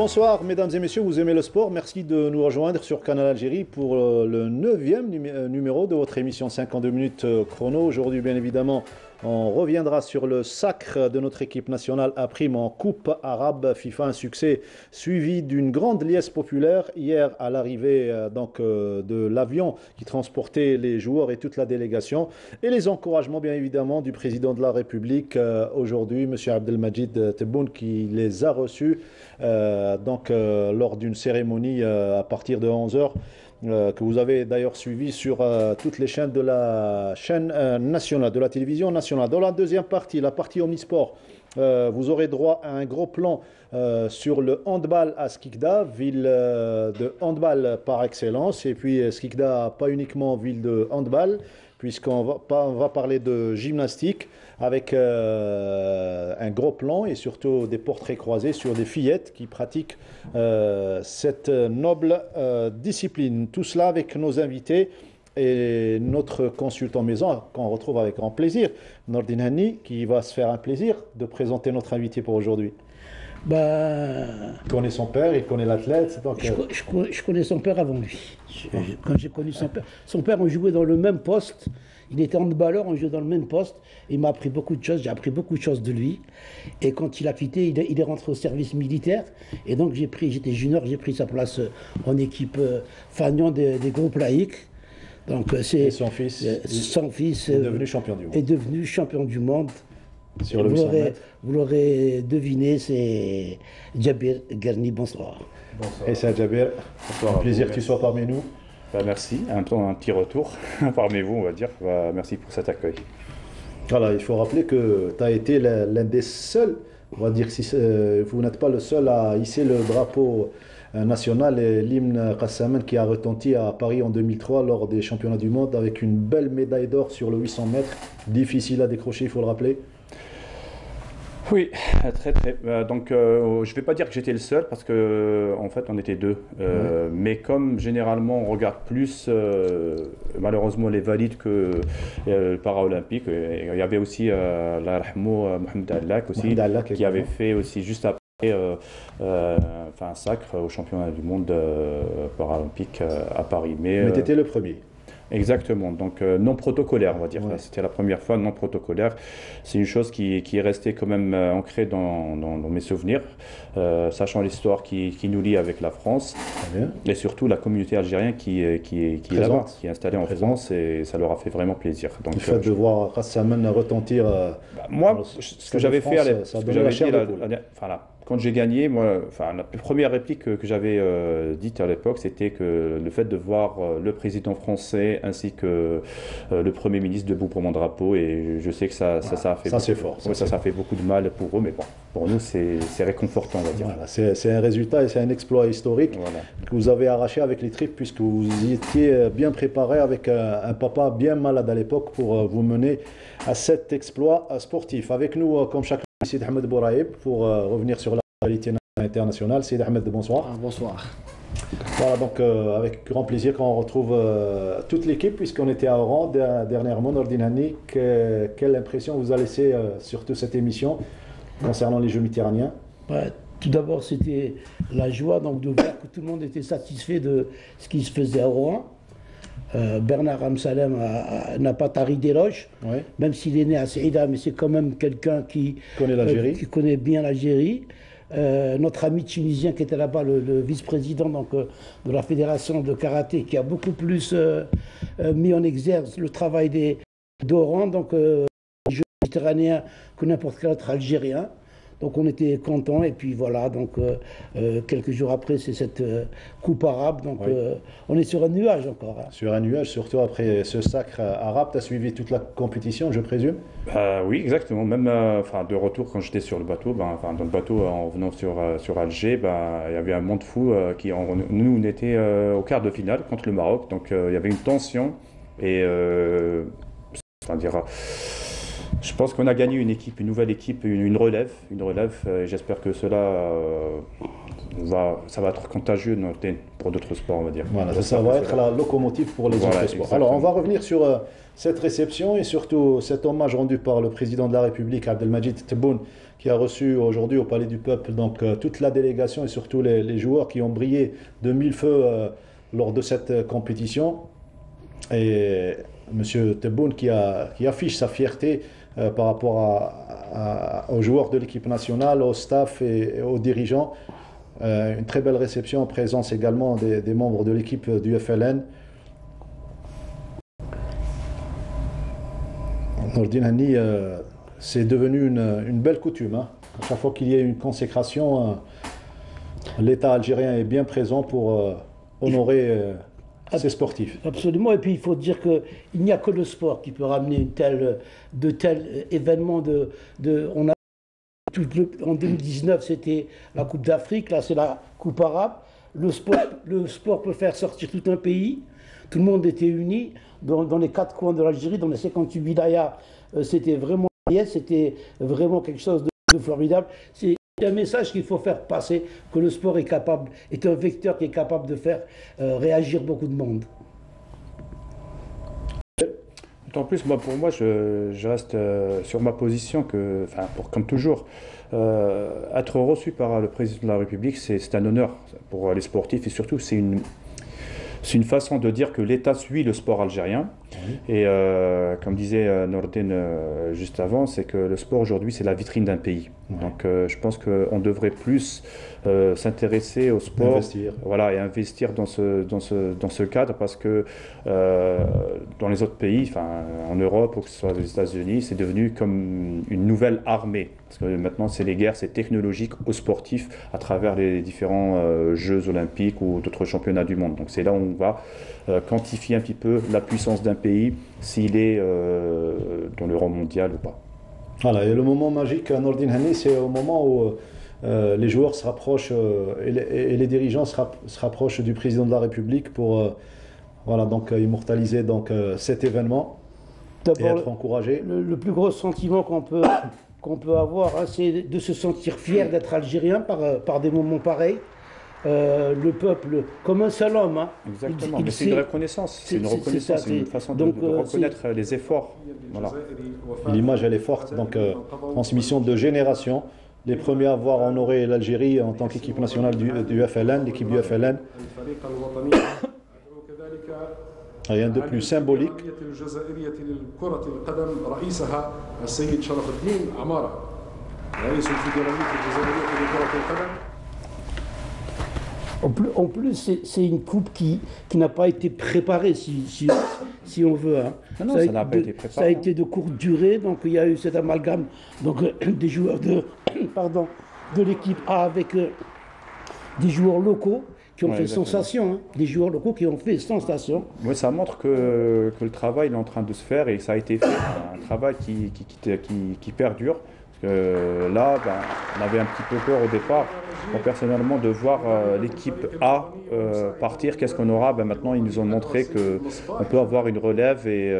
Bonsoir mesdames et messieurs, vous aimez le sport, merci de nous rejoindre sur Canal Algérie pour le 9e numéro de votre émission 52 minutes chrono. Aujourd'hui bien évidemment on reviendra sur le sacre de notre équipe nationale à prime en Coupe arabe FIFA, un succès suivi d'une grande liesse populaire hier à l'arrivée de l'avion qui transportait les joueurs et toute la délégation et les encouragements bien évidemment du président de la République aujourd'hui, M. Abdelmajid Tebboune qui les a reçus lors d'une cérémonie à partir de 11h que vous avez d'ailleurs suivi sur toutes les chaînes de la chaîne nationale, de la télévision nationale. Dans la deuxième partie, la partie omnisport, vous aurez droit à un gros plan sur le handball à Skikda, ville de handball par excellence. Et puis Skikda, pas uniquement ville de handball, puisqu'on va parler de gymnastique avec un gros plan et surtout des portraits croisés sur des fillettes qui pratiquent cette noble discipline. Tout cela avec nos invités et notre consultant maison qu'on retrouve avec grand plaisir, Nordine Hani, qui va se faire un plaisir de présenter notre invité pour aujourd'hui. Il connaît son père, il connaît l'athlète. Donc, je connais son père avant lui. Quand j'ai connu son père, on jouait dans le même poste. Il était handballeur, on jouait dans le même poste. Il m'a appris beaucoup de choses, j'ai appris beaucoup de choses de lui. Et quand il a quitté, il est rentré au service militaire. Et donc j'étais junior, j'ai pris sa place en équipe fanion des groupes laïcs. Donc et son fils est devenu champion du monde. Est devenu champion du monde. Sur le 800 mètres. Vous l'aurez deviné, c'est Djabir Garni, bonsoir. Bonsoir. Et c'est Djabir, un plaisir que tu sois parmi nous. Merci, un petit retour parmi vous, on va dire. Merci pour cet accueil. Voilà, il faut rappeler que tu as été l'un des seuls, on va dire que vous n'êtes pas le seul à hisser le drapeau national et l'hymne Qassaman qui a retenti à Paris en 2003 lors des championnats du monde avec une belle médaille d'or sur le 800 mètres, difficile à décrocher, il faut le rappeler. Oui, très. Je ne vais pas dire que j'étais le seul parce que en fait on était deux. Mais comme généralement on regarde plus malheureusement les valides que le para-olympique, il y avait aussi Mohamed Allak aussi qui avait fait aussi juste après un sacre au championnat du monde paralympique à Paris. Mais tu étais le premier. Exactement, donc non protocolaire on va dire, c'était la première fois non protocolaire, c'est une chose qui est restée quand même ancrée dans mes souvenirs, sachant l'histoire qui nous lie avec la France et surtout la communauté algérienne qui est là-bas, qui est installée en France et ça leur a fait vraiment plaisir. Donc, le fait de voir Qassaman retentir... moi, ce que j'avais fait, quand j'ai gagné, la première réplique que j'avais dite à l'époque, c'était que le fait de voir le président français ainsi que le Premier ministre debout pour mon drapeau, et je sais que ça a fait ça c'est fort. Ça fait beaucoup de mal pour eux, mais bon, pour nous c'est réconfortant, on va dire. Voilà, c'est un résultat et c'est un exploit historique que vous avez arraché avec les tripes puisque vous étiez bien préparé avec un papa bien malade à l'époque pour vous mener à cet exploit sportif. Avec nous, comme chaque Sidi Ahmed Bouraïb pour revenir sur la réalité internationale. Sidi Ahmed, bonsoir. Bonsoir. Voilà, donc avec grand plaisir quand on retrouve toute l'équipe, puisqu'on était à Oran dernièrement. Nordine Hani, quelle impression vous a laissé surtout cette émission concernant les Jeux méditerranéens? Tout d'abord, c'était la joie donc, de voir que tout le monde était satisfait de ce qui se faisait à Oran. Bernard Amsalem n'a pas tari d'éloge, même s'il est né à Saïda, mais c'est quand même quelqu'un qui connaît bien l'Algérie. Notre ami tunisien qui était là-bas, le vice-président de la fédération de karaté, qui a beaucoup plus mis en exergue le travail d'Oran, donc les Jeux méditerranéens que n'importe quel autre Algérien. Donc on était contents et puis voilà, donc quelques jours après c'est cette coupe arabe, donc on est sur un nuage encore. Sur un nuage, surtout après ce sacre arabe, tu as suivi toute la compétition je présume? Oui exactement, même de retour quand j'étais sur le bateau, dans le bateau en venant sur Alger, il y avait un monde fou, nous on était au quart de finale contre le Maroc, donc il y avait une tension et Je pense qu'on a gagné une équipe, une nouvelle équipe, une relève. J'espère que cela ça va être contagieux pour d'autres sports, on va dire. Voilà, ça va être la locomotive pour les autres sports. Exactement. Alors, on va revenir sur cette réception et surtout cet hommage rendu par le président de la République, Abdelmajid Tebboune, qui a reçu aujourd'hui au Palais du Peuple donc, toute la délégation et surtout les joueurs qui ont brillé de mille feux lors de cette compétition. Et M. Tebboune qui affiche sa fierté par rapport aux joueurs de l'équipe nationale, au staff et aux dirigeants. Une très belle réception en présence également des membres de l'équipe du FLN. Nordine Hani, c'est devenu une belle coutume. Hein. À chaque fois qu'il y a une consécration, l'État algérien est bien présent pour honorer ces sportifs. Absolument, et puis il faut dire qu'il n'y a que le sport qui peut ramener de tels événements. En 2019, c'était la Coupe d'Afrique, là c'est la Coupe arabe. Le sport peut faire sortir tout un pays. Tout le monde était uni dans les quatre coins de l'Algérie, dans les 58 wilayas. C'était vraiment quelque chose de formidable. C'est un message qu'il faut faire passer, que le sport est un vecteur qui est capable de faire réagir beaucoup de monde. En plus, pour moi, je reste sur ma position comme toujours, être reçu par le président de la République, c'est un honneur pour les sportifs et surtout c'est une façon de dire que l'État suit le sport algérien. Oui. Et comme disait Nordine juste avant, c'est que le sport aujourd'hui, c'est la vitrine d'un pays. Oui. Donc je pense qu'on devrait plus s'intéresser au sport, et investir dans ce cadre, parce que dans les autres pays, en Europe ou que ce soit aux États-Unis, c'est devenu comme une nouvelle armée. Parce que maintenant, c'est les guerres, c'est technologique aux sportifs à travers les différents Jeux olympiques ou d'autres championnats du monde. Donc c'est là où on va quantifier un petit peu la puissance d'un pays, s'il est dans le rang mondial ou pas. Voilà, et le moment magique à Nordine Hani, c'est au moment où les joueurs se rapprochent et les dirigeants se rapprochent du président de la République pour immortaliser cet événement et être encouragé. Le plus gros sentiment qu'on peut avoir, hein, c'est de se sentir fier d'être algérien par des moments pareils. Le peuple, comme un seul homme. Hein, exactement, mais c'est une reconnaissance. C'est une façon de reconnaître les efforts. Voilà. L'image, elle est forte. Donc, transmission de génération. Les premiers à avoir honoré l'Algérie en tant qu'équipe nationale du FLN, l'équipe du FLN. Rien de plus symbolique. En plus, c'est une coupe qui n'a pas été préparée, si on veut. Hein. Non, ça n'a pas été préparé. Ça a été de courte durée, donc il y a eu cet amalgame des joueurs de l'équipe A avec des joueurs locaux qui ont fait sensation. Hein. Des joueurs locaux qui ont fait sensation. Oui, ça montre que le travail est en train de se faire et ça a été fait. Un travail qui perdure. Parce que là, on avait un petit peu peur au départ, personnellement, de voir l'équipe A partir. Qu'est-ce qu'on aura ? Maintenant, ils nous ont montré qu'on peut avoir une relève et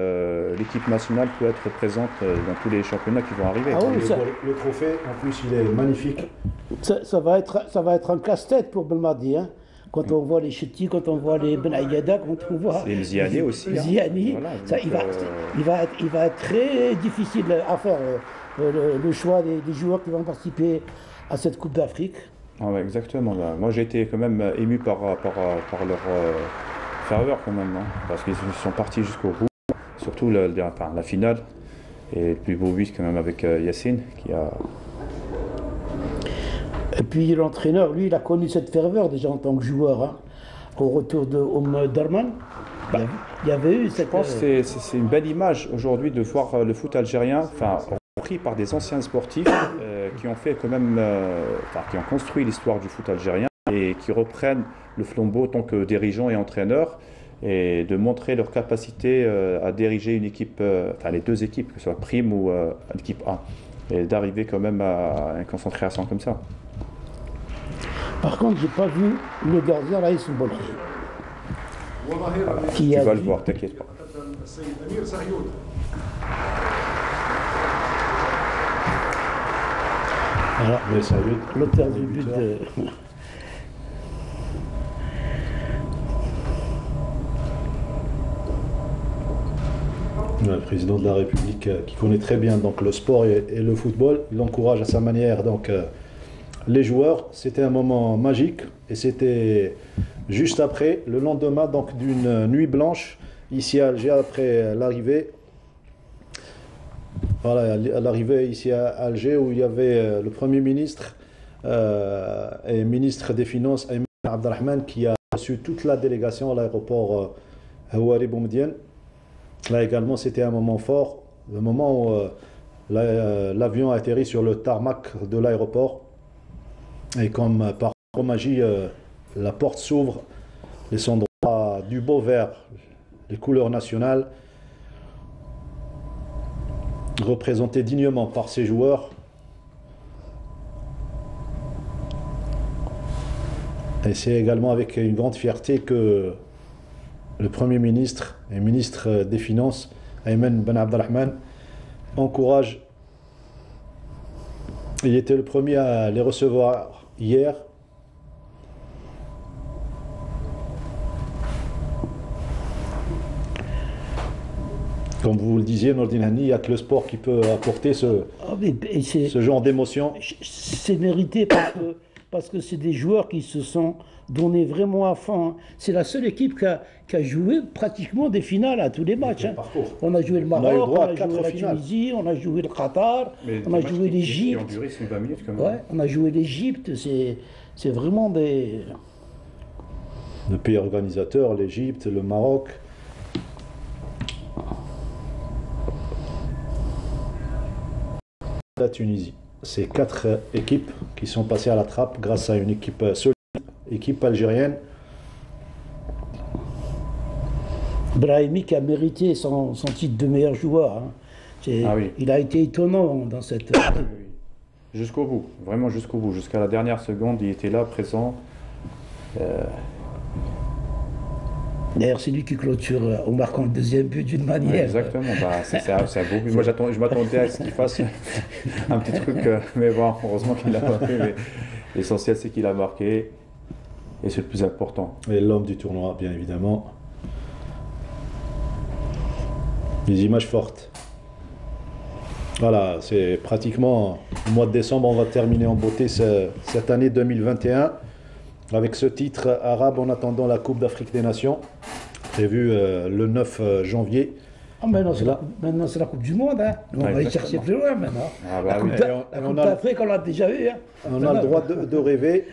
l'équipe nationale peut être présente dans tous les championnats qui vont arriver. Ah oui, le trophée, en plus, il est magnifique. Ça va être un casse-tête pour Belmadi. Hein. Quand on voit les Chetti, quand on voit les Ben Aïada, quand on voit les Mziani aussi. Mziani, voilà, il va être très difficile à faire. Le choix des joueurs qui vont participer à cette Coupe d'Afrique. Ah ouais, exactement. Moi, j'ai été quand même ému par leur ferveur quand même, hein, parce qu'ils sont partis jusqu'au bout. Surtout la finale et le plus beau but quand même avec Yacine qui a. Et puis l'entraîneur, lui, il a connu cette ferveur déjà en tant que joueur. Hein, au retour de Darman. Il y avait eu cette. Je pense que c'est une belle image aujourd'hui de voir le foot algérien. Pris par des anciens sportifs qui ont fait quand même, qui ont construit l'histoire du foot algérien et qui reprennent le flambeau en tant que dirigeants et entraîneurs et de montrer leur capacité à diriger une équipe, les deux équipes, que ce soit Prime ou l'équipe A, et d'arriver quand même à une concentration comme ça. Par contre, j'ai pas vu le gardien là, Issoul Bolhi. Tu vas le voir, t'inquiète pas. Voilà. Mais salut. L'auteur du but de... Le président de la République qui connaît très bien donc, le sport et le football, il encourage à sa manière donc, les joueurs. C'était un moment magique et c'était juste après, le lendemain donc, d'une nuit blanche ici à Alger après l'arrivée. Voilà, à l'arrivée ici à Alger où il y avait le Premier ministre et ministre des Finances Ayman Abdelrahman qui a reçu toute la délégation à l'aéroport Houari Boumedienne. Là également, c'était un moment fort, le moment où l'avion a atterri sur le tarmac de l'aéroport. Et comme par magie, la porte s'ouvre, laissant droit du beau vert, les couleurs nationales, représentées dignement par ces joueurs. Et c'est également avec une grande fierté que le Premier ministre et ministre des Finances, Ayman Ben Abdelrahman, encourage. Il était le premier à les recevoir hier. Comme vous le disiez, Nordine Hani, il n'y a que le sport qui peut apporter ce genre d'émotion. C'est mérité parce que c'est des joueurs qui se sont donnés vraiment à fond. C'est la seule équipe qui a joué pratiquement des finales à tous les matchs. Hein. On a joué le Maroc, on a joué la Tunisie, on a joué le Qatar, on a joué l'Égypte. Ouais, on a joué l'Égypte. C'est vraiment des... Le pays organisateur, l'Égypte, le Maroc. La Tunisie. C'est 4 équipes qui sont passées à la trappe grâce à une équipe solide, équipe algérienne. Brahimi qui a mérité son titre de meilleur joueur. Hein. Il a été étonnant dans cette... Jusqu'au bout, vraiment jusqu'au bout. Jusqu'à la dernière seconde, il était là, présent. D'ailleurs, c'est lui qui clôture en marquant le deuxième but d'une manière. Ouais, exactement, c'est un beau but. Moi, je m'attendais à ce qu'il fasse un petit truc, mais bon, heureusement qu'il l'a pas fait. Mais l'essentiel, c'est qu'il a marqué, et c'est le plus important. Et l'homme du tournoi, bien évidemment. Des images fortes. Voilà, c'est pratiquement au mois de décembre, on va terminer en beauté cette année 2021. Avec ce titre arabe en attendant la Coupe d'Afrique des Nations, prévue le 9 janvier. Ah, maintenant, c'est la Coupe du Monde. Hein. On va aller chercher plus loin maintenant. La Coupe d'Afrique, on l'a déjà eu. Hein. On a le droit de rêver.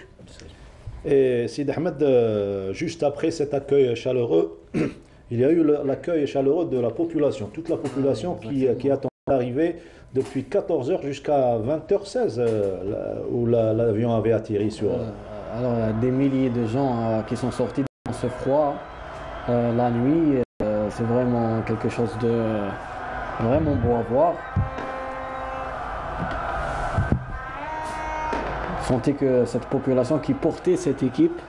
Et Sid Ahmed, juste après cet accueil chaleureux, il y a eu l'accueil chaleureux de la population, toute la population qui attend l'arrivée depuis 14h jusqu'à 20h16, où l'avion avait atterri sur... Alors, des milliers de gens qui sont sortis dans ce froid la nuit, c'est vraiment quelque chose de vraiment beau à voir. Sentez que cette population qui portait cette équipe.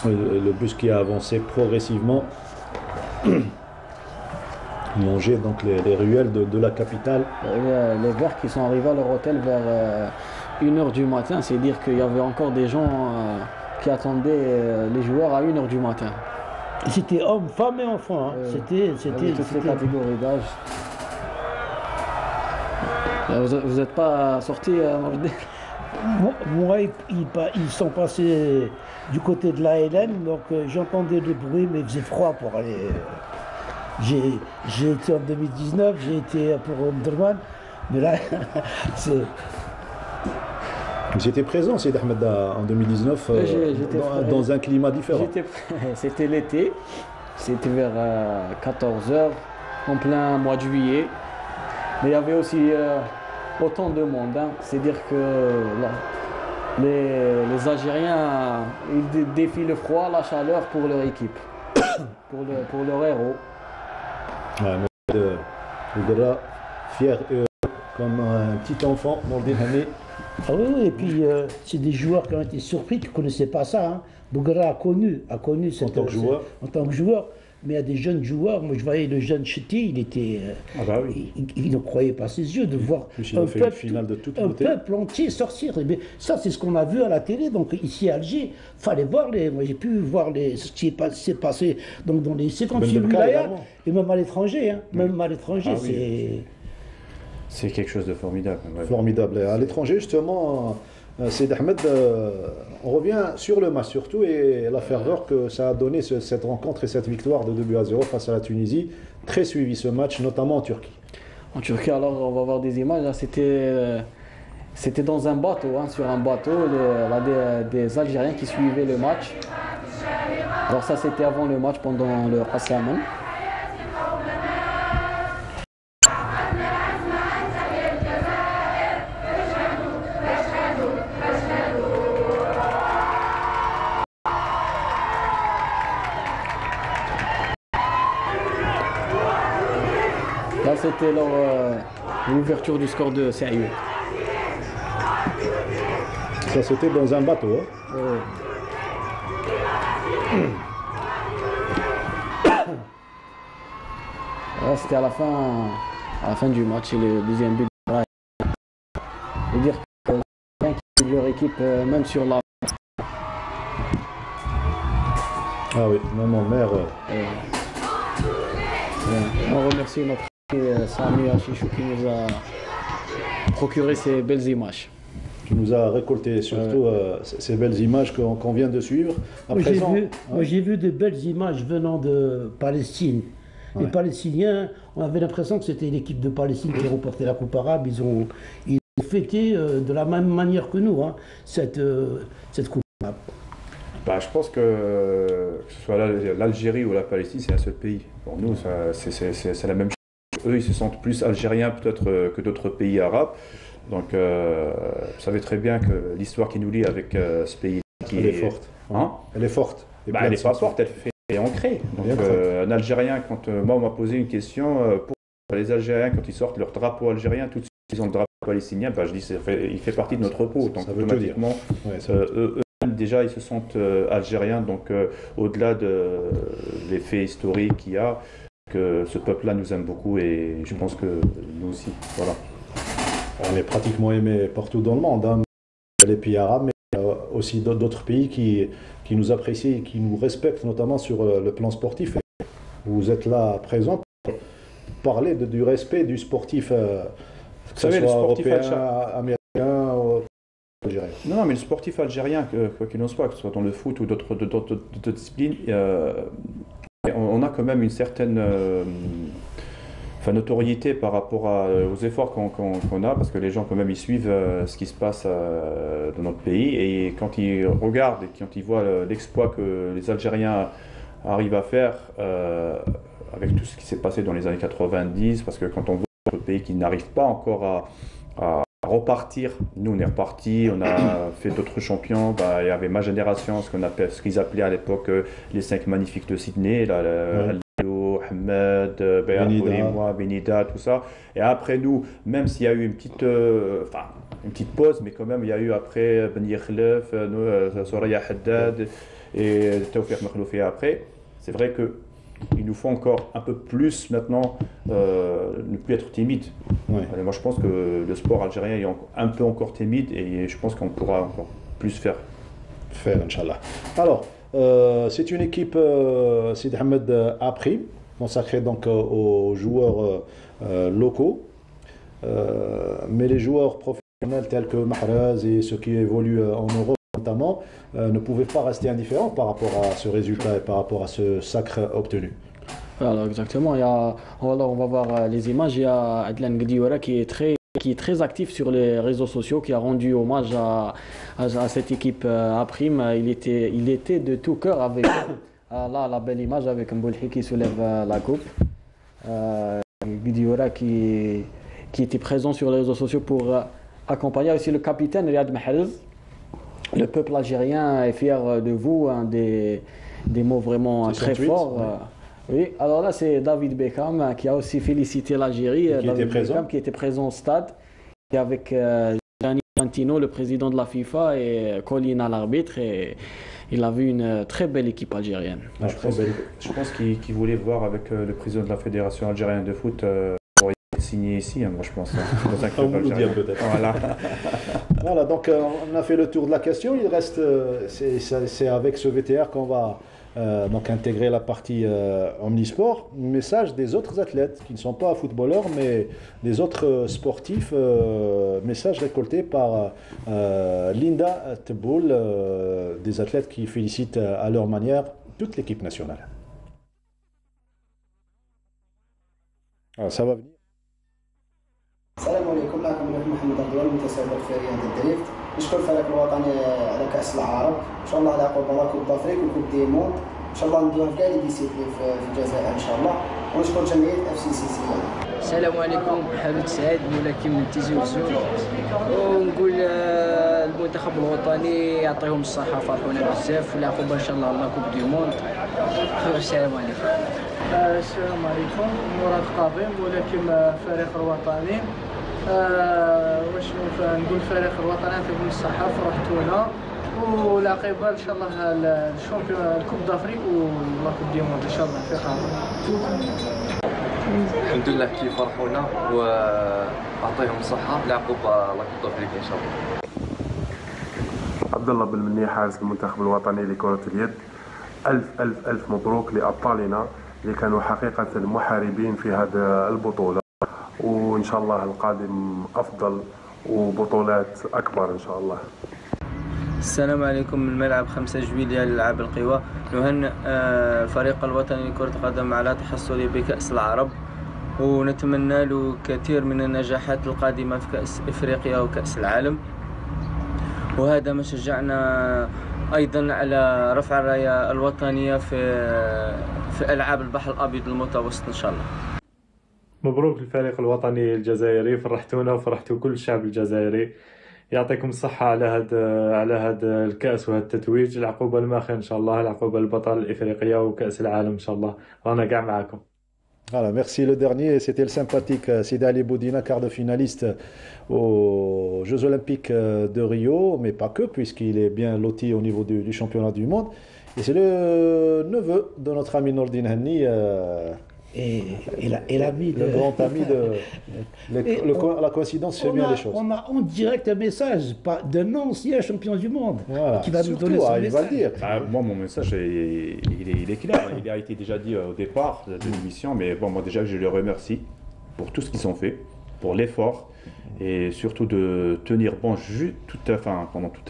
Le bus qui a avancé progressivement, longer donc les ruelles de la capitale. Les Verts qui sont arrivés à leur hôtel vers 1h du matin, c'est dire qu'il y avait encore des gens qui attendaient les joueurs à 1h du matin. C'était hommes, femmes et enfants. Hein. C'était toutes les catégories d'âge. Vous n'êtes pas sortis Moi, ils sont passés du côté de la LN, donc j'entendais le bruit, mais il faisait froid pour aller. J'ai été en 2019, j'ai été pour Omdurman, mais là, c'est... J'étais présent, Sid Ahmed, en 2019, dans un climat différent. C'était l'été, c'était vers 14h, en plein mois de juillet. Mais il y avait aussi autant de monde. Hein. C'est-à-dire que les Algériens, ils défient le froid, la chaleur pour leur équipe, pour leur héros. Ouais, fier comme un petit enfant dans le années. Ah oui, et puis c'est des joueurs qui ont été surpris, qui ne connaissaient pas ça. Hein. Bougra a connu en tant que joueur, mais il y a des jeunes joueurs. Moi, je voyais le jeune Cheti, il était. Il ne croyait pas ses yeux de voir un peuple entier sortir. Mais ça, c'est ce qu'on a vu à la télé. Donc, ici à Alger, il fallait voir moi, j'ai pu voir ce qui s'est passé donc, dans les 56 wilayas, et même à l'étranger. Hein, même à l'étranger, c'est quelque chose de formidable. Ouais. Formidable. À l'étranger, justement, Seyd Ahmed, on revient sur le match surtout et la ferveur que ça a donné cette rencontre et cette victoire de 2-0 face à la Tunisie. Très suivi ce match, notamment en Turquie. En Turquie, alors on va voir des images. Là, c'était dans un bateau, hein, sur un bateau, des Algériens qui suivaient le match. Alors ça, c'était avant le match, pendant le Qassaman. Là, c'était l'ouverture du score de Saïd. Ça, c'était dans un bateau. Hein. Là, c'était à la fin du match, le deuxième but. Je veux dire que leur équipe, même sur la... Ah oui, maman, mère. On remercie notre Sami Achichou qui nous a procuré ces belles images. Qui nous a récolté surtout ces belles images qu'on vient de suivre. Moi, j'ai vu de belles images venant de Palestine. Ouais. Les Palestiniens, on avait l'impression que c'était l'équipe de Palestine qui remportait la Coupe arabe. Ils ont fêté de la même manière que nous, hein, cette Coupe arabe. Bah, je pense que ce soit l'Algérie ou la Palestine, c'est un seul pays. Pour nous, c'est la même chose. Eux, ils se sentent plus algériens peut-être que d'autres pays arabes. Donc, vous savez très bien que l'histoire qui nous lie avec ce pays elle est forte. Hein, elle est forte. Elle n'est pas forte, elle est ancrée. Donc, un Algérien, quand moi, on m'a posé une question, pour les Algériens, quand ils sortent leur drapeau algérien, tout de suite, ils ont le drapeau palestinien, bah, je dis il fait partie de notre peau. Donc, automatiquement, eux, déjà, ils se sentent algériens. Donc, au-delà de l'effet historique qu'il y a, que ce peuple-là nous aime beaucoup et je pense que nous aussi. Voilà. On est pratiquement aimé partout dans le monde, hein. Les pays arabes, mais aussi d'autres pays qui nous apprécient et qui nous respectent, notamment sur le plan sportif. Vous êtes là présent pour parler du respect du sportif, que ce soit européen, américain ou algérien. Non, mais le sportif algérien, quoi qu'il en soit, que ce soit dans le foot ou d'autres disciplines, on a quand même une certaine notoriété par rapport aux efforts qu'on a, parce que les gens quand même ils suivent ce qui se passe dans notre pays, et quand ils regardent et quand ils voient l'exploit que les Algériens arrivent à faire avec tout ce qui s'est passé dans les années 90, parce que quand on voit notre pays qui n'arrive pas encore à repartir, nous on est reparti, on a fait d'autres champions, bah, il y avait ma génération, ce qu'ils appelaient à l'époque les 5 magnifiques de Sydney, Ahmed, moi, Benida, tout ça. Et après nous, même s'il y a eu une petite pause, mais quand même il y a eu après Ben Yekhlef, Soraya Haddad et Tawfiq Makhloufi après. C'est vrai qu'il nous faut encore un peu plus maintenant ne plus être timide. Ouais. Moi je pense que le sport algérien est un peu encore timide et je pense qu'on pourra encore plus faire. Inch'Allah. Alors, c'est une équipe, Seyd Ahmed A', consacrée donc aux joueurs locaux, mais les joueurs professionnels tels que Mahrez et ceux qui évoluent en Europe notamment ne pouvaient pas rester indifférents par rapport à ce résultat et par rapport à ce sacre obtenu. Alors exactement, on va voir les images. Il y a Adlan Gdiwara qui est très actif sur les réseaux sociaux, qui a rendu hommage à cette équipe A'. Il était de tout cœur avec là la belle image avec Mboulhi qui soulève la coupe. Gdiwara qui était présent sur les réseaux sociaux pour accompagner aussi le capitaine Riyad Mahrez. Le peuple algérien est fier de vous, hein, des mots vraiment très forts. Oui, alors là c'est David Beckham qui a aussi félicité l'Algérie. David Beckham qui était présent au stade, et avec Gianni Infantino, le président de la FIFA, et Collina, l'arbitre. Et il a vu une très belle équipe algérienne. Je pense qu'il voulait voir avec le président de la Fédération algérienne de foot pour y signer ici, moi je pense, dans un club algérien. Peut-être. Voilà. Voilà, donc on a fait le tour de la question. Il reste, c'est avec ce VTR qu'on va donc intégrer la partie omnisport. Message des autres athlètes qui ne sont pas footballeurs, mais des autres sportifs. Message récolté par Linda Teboul, des athlètes qui félicitent à leur manière toute l'équipe nationale. Alors, ça va venir. السلام عليكم. معكم الاخ محمد رضوان متسابق في رياض الدريفت. نشكر الفريق الوطني على كاس العرب، ان شاء الله على عقب كوب دافريك وكوب دي موند، ان شاء الله ندوها في كاع لي ديسيبلين في الجزائر ان شاء الله، ونشكر جمعيه اف سي سي سي. السلام عليكم، حمد سعيد ملاكم من تيزي وزور، ونقول المنتخب الوطني يعطيهم الصحة، فرحونا بزاف والعقوبة ان شاء الله على كوب دي موند. السلام عليكم. السلام عليكم، مراد قاضي ملاكم الفريق الوطني. واش نقول الفريق الوطني يعطيكم الصحة، فرحتونا والعقيبة ان شاء الله الشامبيون الكوب دافريك ولا كوب دي موند ان شاء الله في قادم. الحمد لله كيف فرحونا واعطيهم الصحة العقوبة لا كوب دافريك ان شاء الله. عبد الله بالمني حارس المنتخب الوطني لكرة اليد. ألف مبروك لأبطالنا اللي كانوا حقيقة محاربين في هذه البطولة، وإن شاء الله القادم أفضل وبطولات أكبر إن شاء الله. السلام عليكم. من ملعب 5 جويلية لألعاب القوى نهنئ الفريق الوطني لكرة القدم على تحصله بكأس العرب، ونتمنى له كثير من النجاحات القادمة في كأس إفريقيا وكأس العالم، وهذا ما شجعنا أيضا على رفع الراية الوطنية في ألعاب البحر الأبيض المتوسط إن شاء الله. مبروك للفريق الوطني الجزائري، فرحتونا وفرحتوا كل الشعب الجزائري. يعطيكم الصحة على هذا الكأس وهذا التتويج. العقوبة الماخر إن شاء الله، العقوبة البطل الإفريقية وكأس العالم إن شاء الله. رانا كاع معاكم. Voilà, merci. Le dernier, c'était le sympathique Sidi Ali Boudina, quart de finaliste aux Jeux Olympiques de Rio, mais pas que, puisqu'il est bien loti au niveau du championnat du monde. Et c'est le neveu de notre ami Nordin Hanni. Et l'ami le grand ami la coïncidence fait bien les choses. On a en direct un message d'un ancien champion du monde, voilà, qui va nous donner son message. Va le dire. Moi, mon message, il est clair. Il a été déjà dit au départ de l'émission, mais bon, moi déjà, je les remercie pour tout ce qu'ils ont fait, pour l'effort, et surtout de tenir bon pendant tout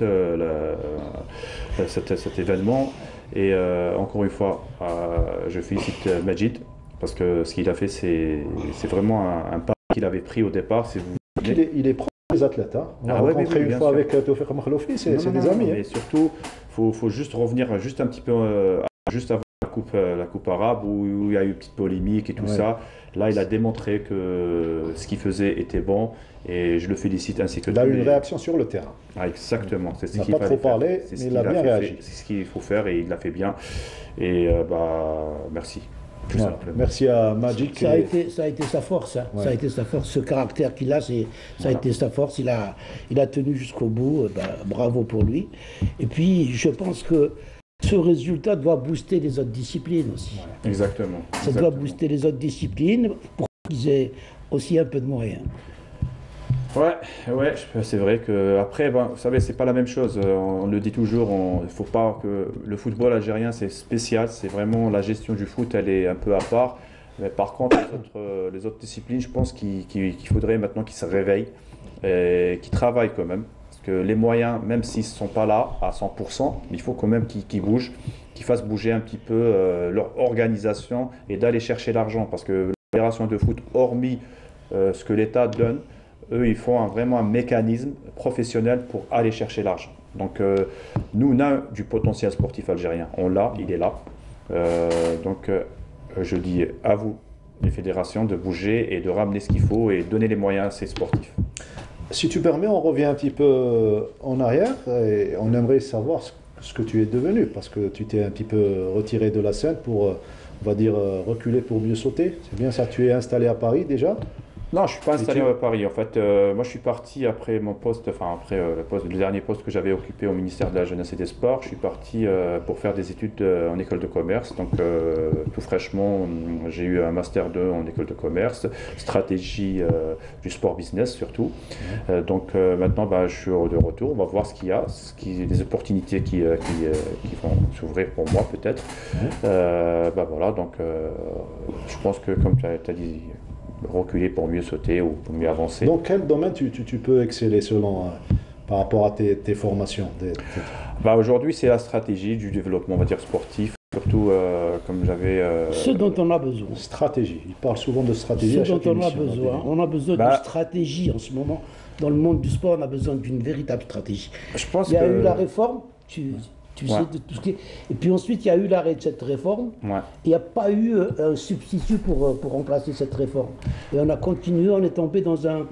cet événement. Et encore une fois, je félicite Majid, parce que ce qu'il a fait, c'est vraiment un pas qu'il avait pris au départ. Il est proche des athlètes. Hein. On a rencontré une fois avec Tawfiq Makhloufi, c'est des amis. Mais surtout, faut juste revenir juste un petit peu juste avant la coupe arabe où il y a eu une petite polémique et tout ça. Là, il a démontré que ce qu'il faisait était bon, et je le félicite ainsi que. Il a eu une réaction sur le terrain. Ah, exactement. C'est ce qu'il fallait faire. Il n'a pas trop parlé, mais il a bien réagi. C'est ce qu'il faut faire et il l'a fait bien. Et merci. Voilà. Merci à Magic. Ça a été sa force. Hein. Ouais. Ça a été sa force. Ce caractère qu'il a, ça a été sa force. Il a tenu jusqu'au bout. Bravo pour lui. Et puis, je pense que ce résultat doit booster les autres disciplines aussi. Exactement. Ça doit booster les autres disciplines pour qu'ils aient aussi un peu de moyens. Ouais, c'est vrai que après, vous savez, c'est pas la même chose. On le dit toujours, il faut pas que le football algérien c'est spécial. C'est vraiment la gestion du foot, elle est un peu à part. Mais par contre, les autres disciplines, je pense qu'il faudrait maintenant qu'ils se réveillent et qu'ils travaillent quand même. Parce que les moyens, même s'ils ne sont pas là à 100%, il faut quand même qu'ils bougent, qu'ils fassent bouger un petit peu leur organisation et d'aller chercher l'argent. Parce que la fédération de foot, hormis ce que l'État donne, eux, ils font vraiment un mécanisme professionnel pour aller chercher l'argent. Donc, nous, on a du potentiel sportif algérien. On l'a, il est là. Je dis à vous, les fédérations, de bouger et de ramener ce qu'il faut et donner les moyens à ces sportifs. Si tu permets, on revient un petit peu en arrière et on aimerait savoir ce que tu es devenu, parce que tu t'es un petit peu retiré de la scène pour, on va dire, reculer pour mieux sauter. C'est bien ça, tu es installé à Paris déjà? Non, je ne suis pas installé à Paris. En fait, moi, je suis parti après mon poste, après le dernier poste que j'avais occupé au ministère de la Jeunesse et des Sports. Je suis parti pour faire des études en école de commerce. Donc, tout fraîchement, j'ai eu un master 2 en école de commerce, stratégie du sport business surtout. Donc, maintenant, je suis de retour. On va voir ce qu'il y a, les opportunités qui vont s'ouvrir pour moi peut-être. Voilà. Donc, je pense que comme tu as dit, reculer pour mieux sauter ou pour mieux avancer. Dans quel domaine tu peux exceller selon par rapport à tes formations? Aujourd'hui, c'est la stratégie du développement, on va dire sportif, surtout comme j'avais. Ce dont on a besoin. Stratégie. Il parle souvent de stratégie. Ce dont on a besoin. On a besoin de stratégie en ce moment. Dans le monde du sport, on a besoin d'une véritable stratégie. Je pense il y a eu la réforme. Tu sais de tout ce qui est... Et puis ensuite, il y a eu l'arrêt de cette réforme. Il n'y a pas eu un substitut pour remplacer cette réforme. Et on a continué, on est tombé dans un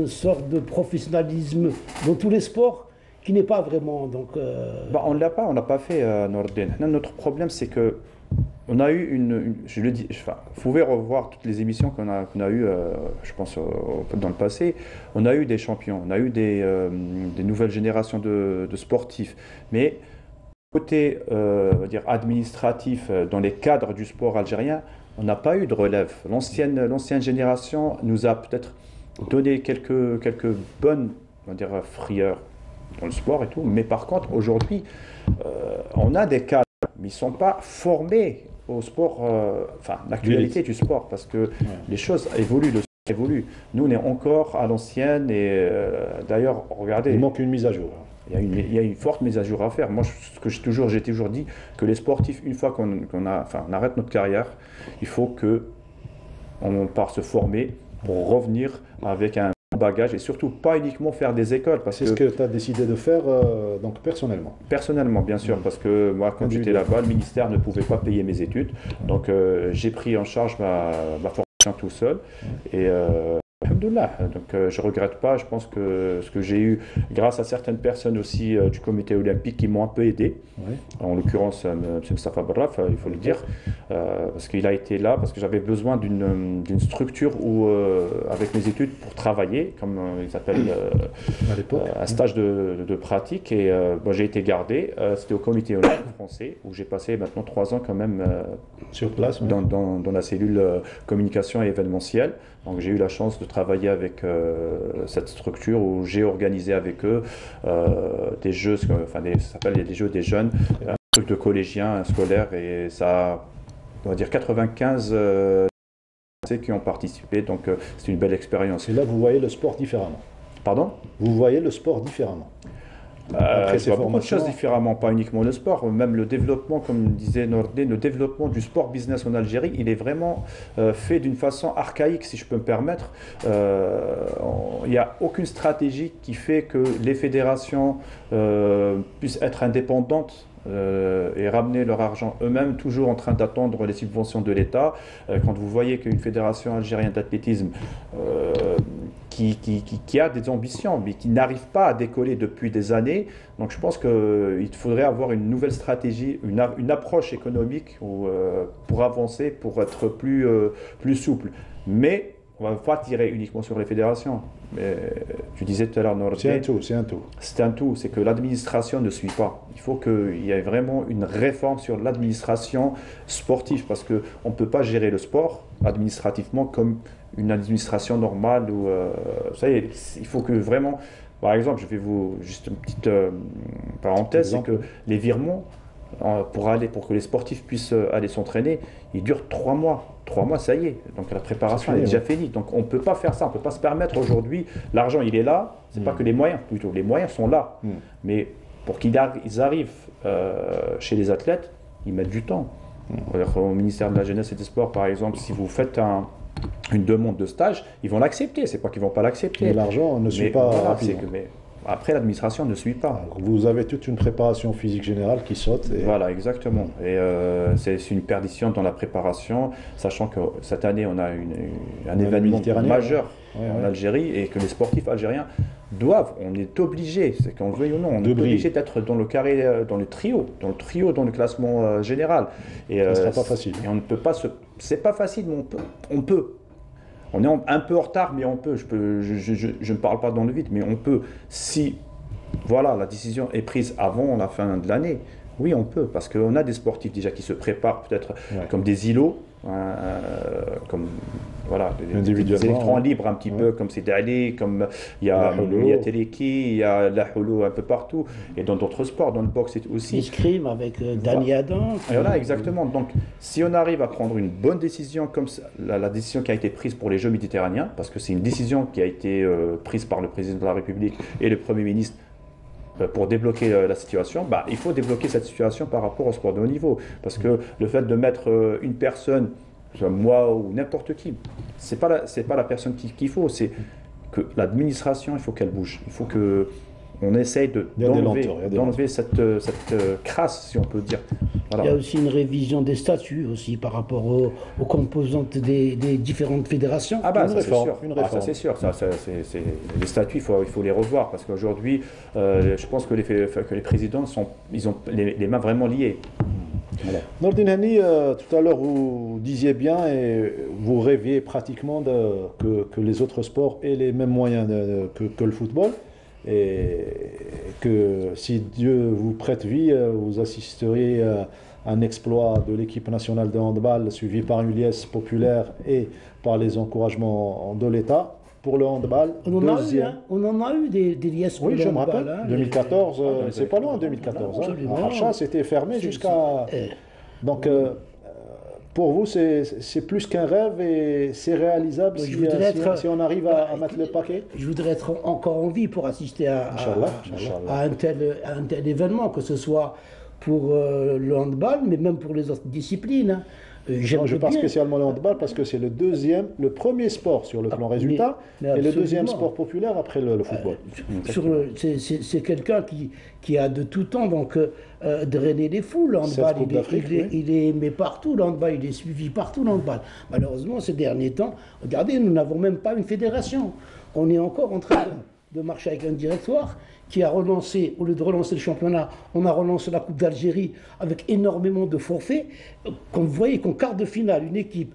sorte de professionnalisme dans tous les sports qui n'est pas vraiment... Donc, on n'a pas fait Nordin. Notre problème, c'est que on a eu je le dis, vous pouvez revoir toutes les émissions qu'on a eues, je pense, dans le passé. On a eu des champions, on a eu des nouvelles générations de sportifs. Mais côté on va dire administratif, dans les cadres du sport algérien, on n'a pas eu de relève. L'ancienne génération nous a peut-être donné quelques bonnes, on va dire, frayeurs dans le sport et tout. Mais par contre, aujourd'hui, on a des cadres, mais ils ne sont pas formés au sport, l'actualité du sport, parce que les choses évoluent, le sport évolue. Nous, on est encore à l'ancienne et d'ailleurs, regardez... Il manque une mise à jour. Il y a une forte mise à jour à faire. Moi, j'ai toujours dit que les sportifs, une fois qu'on arrête notre carrière, il faut qu'on part se former pour revenir avec un bagage et surtout pas uniquement faire des écoles. C'est ce que tu as décidé de faire donc personnellement. Personnellement, bien sûr, parce que moi, quand j'étais là-bas, le ministère ne pouvait pas payer mes études. Donc, j'ai pris en charge ma formation tout seul. Et alhamdoulilah, donc je ne regrette pas. Je pense que ce que j'ai eu, grâce à certaines personnes aussi du comité olympique qui m'ont un peu aidé, en l'occurrence M. Mustafa Barraf, il faut le dire, parce qu'il a été là, parce que j'avais besoin d'une structure où, avec mes études pour travailler, comme ils appellent un stage de pratique, et j'ai été gardé. C'était au comité olympique français, où j'ai passé maintenant 3 ans quand même sur place, dans la cellule communication et événementielle. Donc j'ai eu la chance de travailler avec cette structure où j'ai organisé avec eux des jeux, ça s'appelle des jeux des jeunes, un truc de collégiens, scolaires, et ça, on va dire 95 qui ont participé, donc c'est une belle expérience. Et là, vous voyez le sport différemment. Pardon? Vous voyez le sport différemment. Je vois beaucoup de choses différemment, pas uniquement le sport, même le développement, comme disait Nordin, le développement du sport business en Algérie, il est vraiment fait d'une façon archaïque, si je peux me permettre. Il n'y a aucune stratégie qui fait que les fédérations puissent être indépendantes et ramener leur argent eux-mêmes, toujours en train d'attendre les subventions de l'État. Quand vous voyez qu'une fédération algérienne d'athlétisme qui a des ambitions, mais qui n'arrive pas à décoller depuis des années. Donc je pense qu'il faudrait avoir une nouvelle stratégie, une approche économique pour avancer, pour être plus souple. Mais on ne va pas tirer uniquement sur les fédérations. Mais tu disais tout à l'heure, Nordin, c'est un tout. C'est un tout, c'est que l'administration ne suit pas. Il faut qu'il y ait vraiment une réforme sur l'administration sportive, parce qu'on ne peut pas gérer le sport administrativement comme une administration normale. Ça y est, il faut que vraiment... Par exemple, je vais juste une petite parenthèse, c'est que les virements, pour que les sportifs puissent aller s'entraîner, ils durent 3 mois. 3 mois, ça y est. Donc la préparation est déjà finie. Donc on ne peut pas faire ça. On ne peut pas se permettre aujourd'hui. L'argent, il est là. C'est pas que les moyens, plutôt. Les moyens sont là. Mais pour qu'ils arrivent chez les athlètes, ils mettent du temps. Au ministère de la Jeunesse et des Sports, par exemple, si vous faites une demande de stage, ils vont l'accepter. C'est pas qu'ils vont pas l'accepter. Mais l'argent ne suit pas rapidement. Après, l'administration ne suit pas. Alors, vous avez toute une préparation physique générale qui saute. Voilà, exactement. Et c'est une perdition dans la préparation, sachant que cette année, on a un événement majeur en Algérie, et que les sportifs algériens on est obligé, c'est qu'on le veuille ou non, on est obligé d'être dans le carré, dans le trio, dans le classement général. Et ça ne sera pas facile. Et on ne peut pas c'est pas facile, mais on peut. On est un peu en retard, mais on peut. Je ne parle pas dans le vide, mais on peut. Si voilà, la décision est prise avant la fin de l'année, oui, on peut, parce qu'on a des sportifs déjà qui se préparent peut-être comme des îlots, comme voilà, des électrons libres un petit peu, comme c'est Dali, comme il y a Teleki, il y a la Holo un peu partout, et dans d'autres sports, dans le boxe aussi. L'escrime avec Dani Adam. Voilà, exactement. Donc, si on arrive à prendre une bonne décision, comme la décision qui a été prise pour les Jeux méditerranéens, parce que c'est une décision qui a été prise par le président de la République et le Premier ministre, pour débloquer la situation, il faut débloquer cette situation par rapport au sport de haut niveau. Parce que le fait de mettre une personne, moi ou n'importe qui, c'est pas la personne qu'il faut, c'est que l'administration, il faut qu'elle bouge. Il faut qu'on essaye d'enlever cette crasse, si on peut dire. Voilà. Il y a aussi une révision des statuts aussi par rapport aux composantes des différentes fédérations. Ah ça c'est sûr. Les statuts, il faut les revoir parce qu'aujourd'hui, je pense que les présidents ils ont les mains vraiment liées. Voilà. Nordine Hani, tout à l'heure vous disiez bien et vous rêviez pratiquement que les autres sports aient les mêmes moyens que le football. Et que si Dieu vous prête vie, vous assisteriez à un exploit de l'équipe nationale de handball suivi par une liesse populaire et par les encouragements de l'État. Pour le handball, on en a eu des liesses pour le handball. Oui, je me rappelle. 2014, c'est pas loin, 2014. Archa, c'était fermé jusqu'à... Donc, pour vous, c'est plus qu'un rêve et c'est réalisable si on arrive à mettre le paquet? Je voudrais être encore en vie pour assister à un tel événement, que ce soit pour le handball, mais même pour les autres disciplines. Je parle spécialement le handball parce que c'est le premier sport sur le plan résultat et le deuxième sport populaire après le football. C'est quelqu'un qui a de tout temps donc drainé les foules. Le handball, il est aimé partout, le handball, il est suivi partout, le handball. Malheureusement, ces derniers temps, regardez, nous n'avons même pas une fédération. On est encore en train de marcher avec un directoire qui a relancé, au lieu de relancer le championnat, on a relancé la Coupe d'Algérie avec énormément de forfaits. Quand vous voyez qu'en quart de finale, une équipe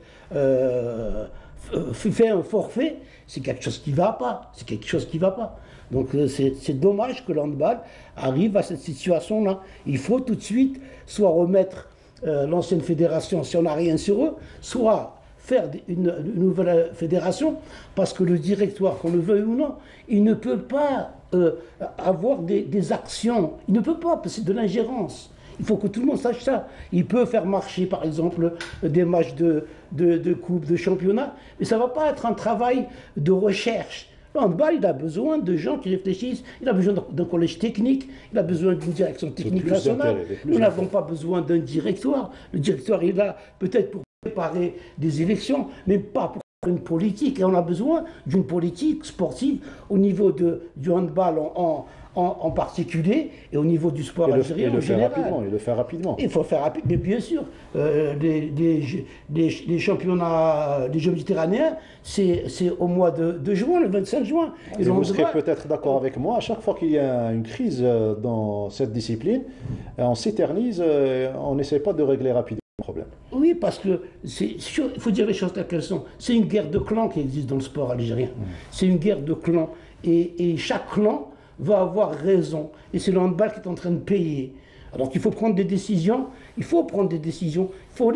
fait un forfait, c'est quelque chose qui ne va pas. C'est quelque chose qui ne va pas. Donc c'est dommage que l'handball arrive à cette situation-là. Il faut tout de suite soit remettre l'ancienne fédération si on n'a rien sur eux, soit faire une nouvelle fédération, parce que le directoire, qu'on le veuille ou non, il ne peut pas avoir des actions. Il ne peut pas, parce que c'est de l'ingérence. Il faut que tout le monde sache ça. Il peut faire marcher, par exemple, des matchs de coupe, de championnat, mais ça ne va pas être un travail de recherche. Le handball, il a besoin de gens qui réfléchissent, il a besoin d'un collège technique, il a besoin d'une direction technique nationale. Nous n'avons pas besoin d'un directoire. Le directoire est là peut-être pour préparer des élections, mais pas pour une politique. Et on a besoin d'une politique sportive au niveau du handball en particulier et au niveau du sport algérien en général. Et le faire rapidement. Il faut le faire rapidement. Mais bien sûr, les championnats des Jeux méditerranéens, c'est au mois de juin, le 25 juin. Et vous serez peut-être d'accord avec moi, à chaque fois qu'il y a une crise dans cette discipline, on s'éternise, on n'essaie pas de régler rapidement le problème. Oui, parce que il faut dire les choses telles qu'elles sont. C'est une guerre de clans qui existe dans le sport algérien. C'est une guerre de clans. Et chaque clan va avoir raison. Et c'est le handball qui est en train de payer. Alors qu'il faut prendre des décisions. Il faut prendre des décisions. Il faut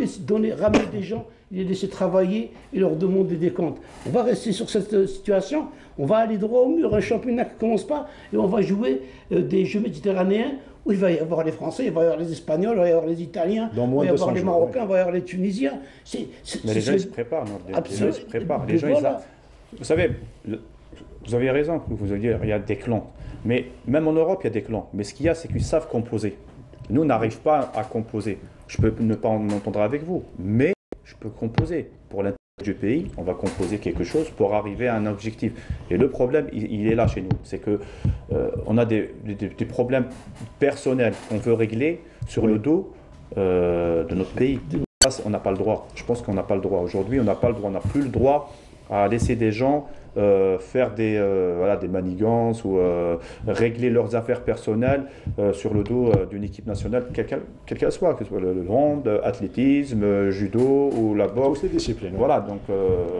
ramener des gens, les laisser travailler et leur demander des comptes. On va rester sur cette situation. On va aller droit au mur. Un championnat qui ne commence pas. Et on va jouer des Jeux méditerranéens où il va y avoir les Français, il va y avoir les Espagnols, il va y avoir les Italiens, il va y avoir les Marocains, il va y avoir les Tunisiens. Mais les gens, ils se préparent. Les gens, ils se préparent. Les gens, vous savez, vous avez raison, vous allez dire, il y a des clans. Mais même en Europe, il y a des clans. Mais ce qu'il y a, c'est qu'ils savent composer. Nous, on n'arrive pas à composer. Je peux ne pas en entendre avec vous, mais je peux composer. Pour l'intérêt du pays, on va composer quelque chose pour arriver à un objectif. Et le problème, il est là chez nous. C'est que on a des problèmes personnels qu'on veut régler sur le dos de notre pays. Ça, on n'a pas le droit. Je pense qu'on n'a pas le droit. Aujourd'hui, on n'a pas le droit. On n'a plus le droit à laisser des gens faire des manigances ou régler leurs affaires personnelles sur le dos d'une équipe nationale, quelle qu'elle soit, que ce soit le hand, athlétisme, judo ou la boxe. Toutes les disciplines. Voilà, donc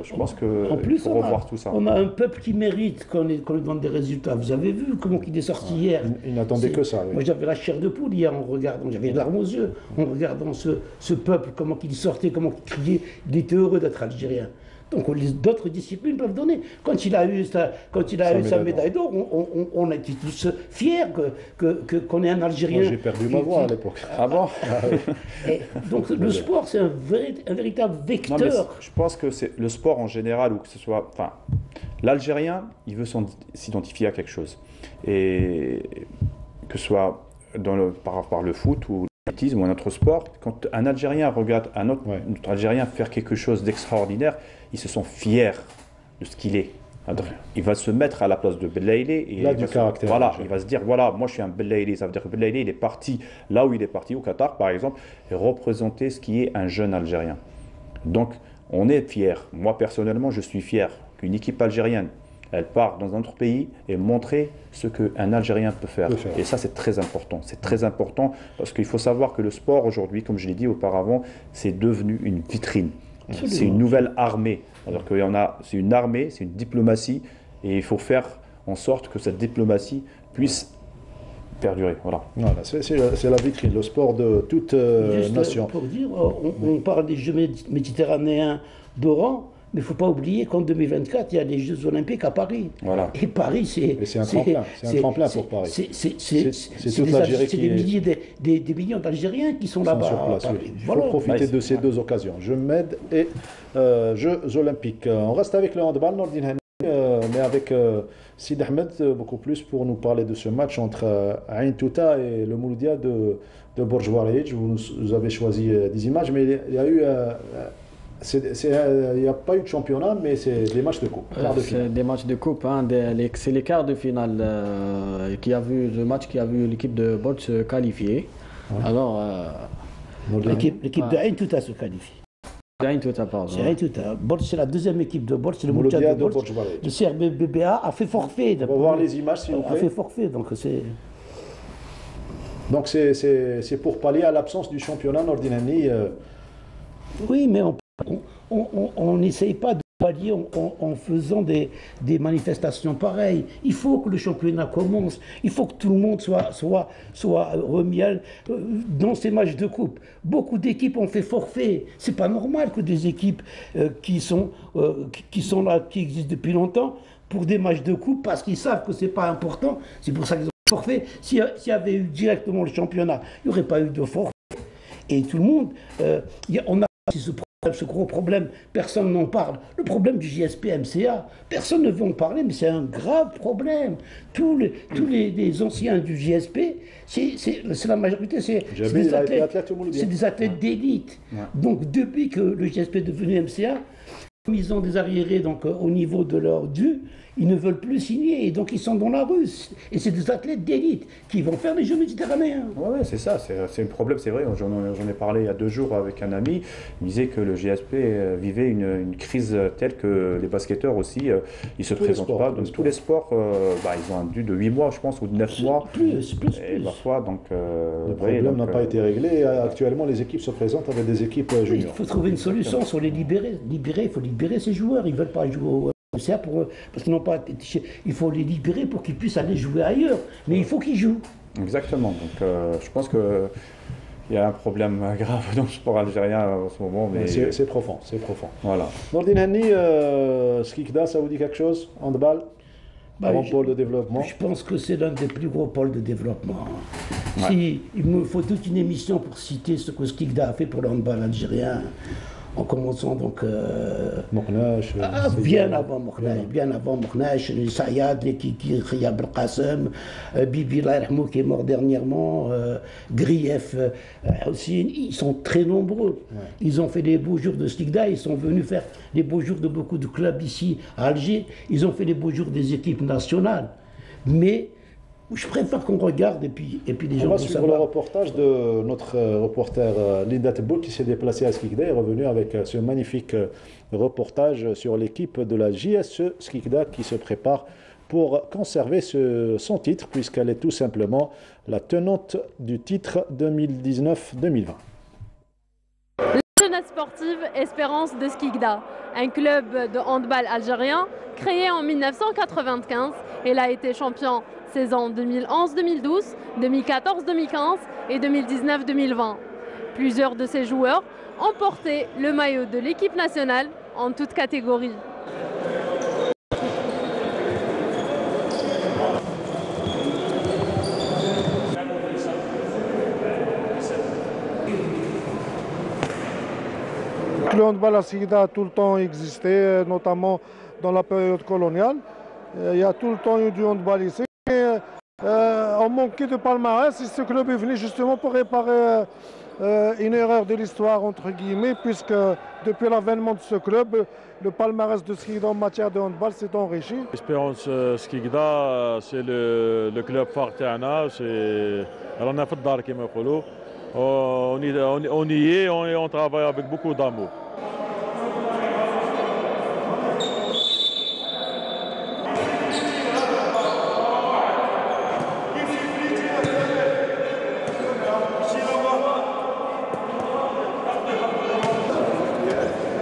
je pense qu'il faut revoir tout ça. On a un peuple qui mérite qu'on lui donne des résultats. Vous avez vu comment il est sorti hier. Il n'attendait que ça. Oui. Moi j'avais la chair de poule hier en regardant, j'avais des larmes aux yeux en regardant ce peuple, comment il sortait, comment il criait. Il était heureux d'être algérien. Donc d'autres disciplines peuvent donner. Quand il a eu sa médaille d'or, on a été tous fiers qu'on ait un Algérien. Moi j'ai perdu ma voix à l'époque. Ah bon? Donc le sport c'est un véritable vecteur. Non, je pense que c'est le sport en général, ou que ce soit... Enfin, l'Algérien, il veut s'identifier à quelque chose. Et que ce soit par le foot ou ou un autre sport, quand un Algérien regarde un autre Algérien faire quelque chose d'extraordinaire, ils se sont fiers de ce qu'il est. Il va se mettre à la place de Belaïli et il va se dire voilà, moi je suis un Belaïli, ça veut dire que Belaïli il est parti là où il est parti, au Qatar par exemple, et représenter ce qui est un jeune Algérien. Donc on est fiers. Moi personnellement je suis fier qu'une équipe algérienne elle part dans un autre pays et montrer ce qu'un Algérien peut faire. Et ça, c'est très important. C'est très important parce qu'il faut savoir que le sport aujourd'hui, comme je l'ai dit auparavant, c'est devenu une vitrine. C'est une nouvelle armée. Alors qu'il y en a, c'est une armée, c'est une diplomatie et il faut faire en sorte que cette diplomatie puisse perdurer. Voilà. C'est la vitrine, le sport de toute nation. Pour dire, on parle des Jeux méditerranéens d'Oran. Mais il ne faut pas oublier qu'en 2024, il y a les Jeux Olympiques à Paris. Voilà. Et Paris, c'est un tremplin. C'est un tremplin pour Paris. C'est toute l'Algérie qui des millions d'Algériens qui sont là-bas. Sur place. Il faut profiter de ces deux occasions. Jeux Med et Jeux Olympiques. On reste avec le handball, Nordine Hani, mais avec Sid Ahmed, beaucoup plus pour nous parler de ce match entre Ain Touta et le Mouloudia de Borj Warij. Vous avez choisi des images, mais il y a eu... il n'y a pas eu de championnat, mais c'est des matchs de coupe. C'est des matchs de coupe. Hein, c'est les quarts de finale le match qui a vu l'équipe de Borj se qualifier. Ouais. Alors, l'équipe de Ain Touta se qualifie. Ain Touta, pardon. C'est Ain Touta. Borj, c'est la deuxième équipe de Borj, c'est le Mouloudia de Borj. Le CRBBA a fait forfait. On va voir les images, s'il vous plaît. A fait forfait, donc c'est... Donc c'est pour pallier à l'absence du championnat Nordine Hani. Oui, mais on n'essaye pas de pallier en faisant des manifestations pareilles. Il faut que le championnat commence. Il faut que tout le monde soit remis dans ces matchs de coupe. Beaucoup d'équipes ont fait forfait. C'est pas normal que des équipes qui sont là, qui existent depuis longtemps, pour des matchs de coupe, parce qu'ils savent que c'est pas important. C'est pour ça qu'ils ont forfait. S'il y avait eu directement le championnat, il n'y aurait pas eu de forfait. Et tout le monde, on a ce gros problème, personne n'en parle. Le problème du JSP-MCA, personne ne veut en parler, mais c'est un grave problème. Tous les anciens du JSP, c'est la majorité, c'est des athlètes d'élite. Ouais. Donc depuis que le JSP est devenu MCA, comme ils ont des arriérés donc, au niveau de leur dû, ils ne veulent plus signer, et donc ils sont dans la rue. Et c'est des athlètes d'élite qui vont faire les Jeux méditerranéens. Oui, c'est ça, c'est un problème, c'est vrai. J'en ai parlé il y a 2 jours avec un ami. Il disait que le GSP vivait une crise telle que les basketteurs aussi, ils se présentent pas. Donc tous les sports, ils ont un dû de 8 mois, je pense, ou de 9 mois. Plus. Et parfois, donc... le problème n'a pas été réglé. Actuellement, les équipes se présentent avec des équipes juniors. Il faut trouver une solution sur les libérer. Il faut libérer ces joueurs. Ils ne veulent pas jouer au... parce qu'ils n'ont pas... Il faut les libérer pour qu'ils puissent aller jouer ailleurs. Mais il faut qu'ils jouent. Exactement. Donc je pense qu'il y a un problème grave dans le sport algérien en ce moment. Mais c'est profond. Voilà. Nordine Hani, Skikda, ça vous dit quelque chose? Handball, grand pôle de développement. Je pense que c'est l'un des plus gros pôles de développement. Ouais. Il me faut toute une émission pour citer ce que Skikda a fait pour le handball algérien. En commençant donc bien avant Mokhnache, Sayad, Khiyab El-Qassem, Bibi Laïrhamou qui est mort dernièrement, Grief aussi, ils sont très nombreux. Ouais. Ils ont fait les beaux jours de Skikda, ils sont venus faire les beaux jours de beaucoup de clubs ici à Alger, ils ont fait les beaux jours des équipes nationales. Mais je préfère qu'on regarde et puis les gens On vont va suivre savoir. le reportage de notre reporter Linda Tebboul qui s'est déplacée à Skikda et est revenue avec ce magnifique reportage sur l'équipe de la JSE Skikda qui se prépare pour conserver son titre puisqu'elle est tout simplement la tenante du titre 2019-2020. Jeunesse sportive Espérance de Skikda, un club de handball algérien créé en 1995. Elle a été champion saison 2011-2012, 2014-2015 et 2019-2020. Plusieurs de ses joueurs ont porté le maillot de l'équipe nationale en toutes catégories. Le handball à Skikda a tout le temps existé, notamment dans la période coloniale. Il y a tout le temps eu du handball ici. On manquait de palmarès et ce club est venu justement pour réparer une erreur de l'histoire, entre guillemets, puisque depuis l'avènement de ce club, le palmarès de Skikda en matière de handball s'est enrichi. Espérance Skikda, c'est le club phare تاعنا, c'est رانا في الدار كما يقولوا. On y est et on travaille avec beaucoup d'amour.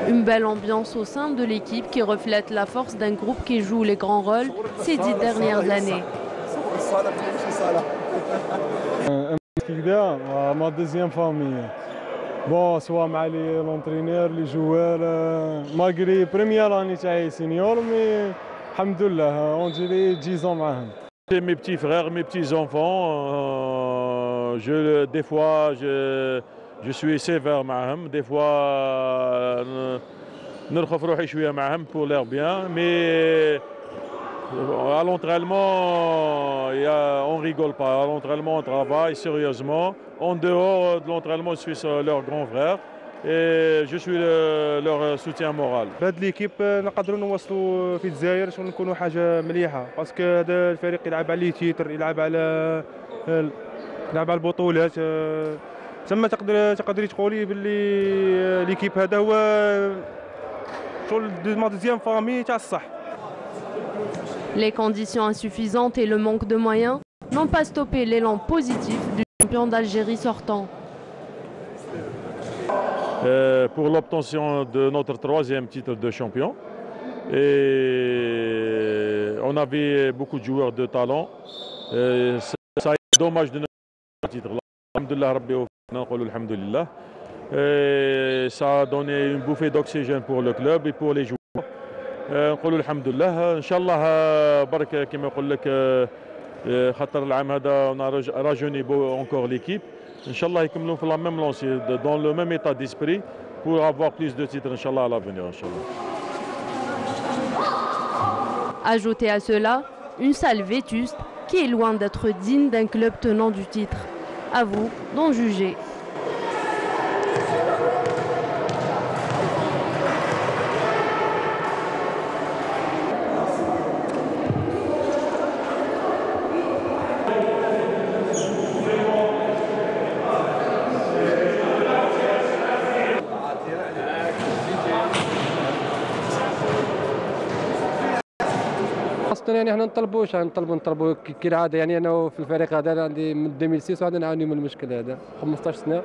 Une belle ambiance au sein de l'équipe qui reflète la force d'un groupe qui joue les grands rôles ces 10 dernières années. Skikda, ma deuxième famille. Bon, soit مع l'entraîneur, les joueurs, malgré première année تاعي senior, mais alhamdoulilah, on dirait 10 ans معاهم. C'est mes petits frères, mes petits enfants. Des fois, je suis sévère معهم, des fois نرخف روحي شوية معهم pour leur bien, mais à l'entraînement, on rigole pas. À l'entraînement, on travaille sérieusement. En dehors de l'entraînement, je suis leur grand frère et je suis leur soutien moral. بهاد ليكيب نقدروا نوصلوا في الجزائر باش نكونوا حاجه مليحه باسكو هذا الفريق يلعب على لي تيتر، يلعب على البطولات. تما تقدري تقولي باللي ليكيب هذا هو شغل ما دوزيام فامي تاع الصح. Les conditions insuffisantes et le manque de moyens n'ont pas stoppé l'élan positif du champion d'Algérie sortant. Pour l'obtention de notre troisième titre de champion. Et on avait beaucoup de joueurs de talent. Ça est dommage de ne pas titre là. Alhamdulillah, Rabbi alhamdulillah. Ça a donné une bouffée d'oxygène pour le club et pour les joueurs. نقولوا الحمد لله ان شاء الله برك كما يقول لك خاطر العام هذا راجوني encore l'équipe ان شاء الله يكملوا في la même lancée dans le même état d'esprit pour avoir plus de titres ان شاء الله à l'avenir ان شاء الله. Ajoutez à cela une salle vétuste qui est loin d'être digne d'un club tenant du titre. À vous d'en juger. يعني احنا نطلبوا كي العاده. يعني انا في الفريق هذا عندي من 2006 وعندنا نعاني من المشكل هذا 15 سنه،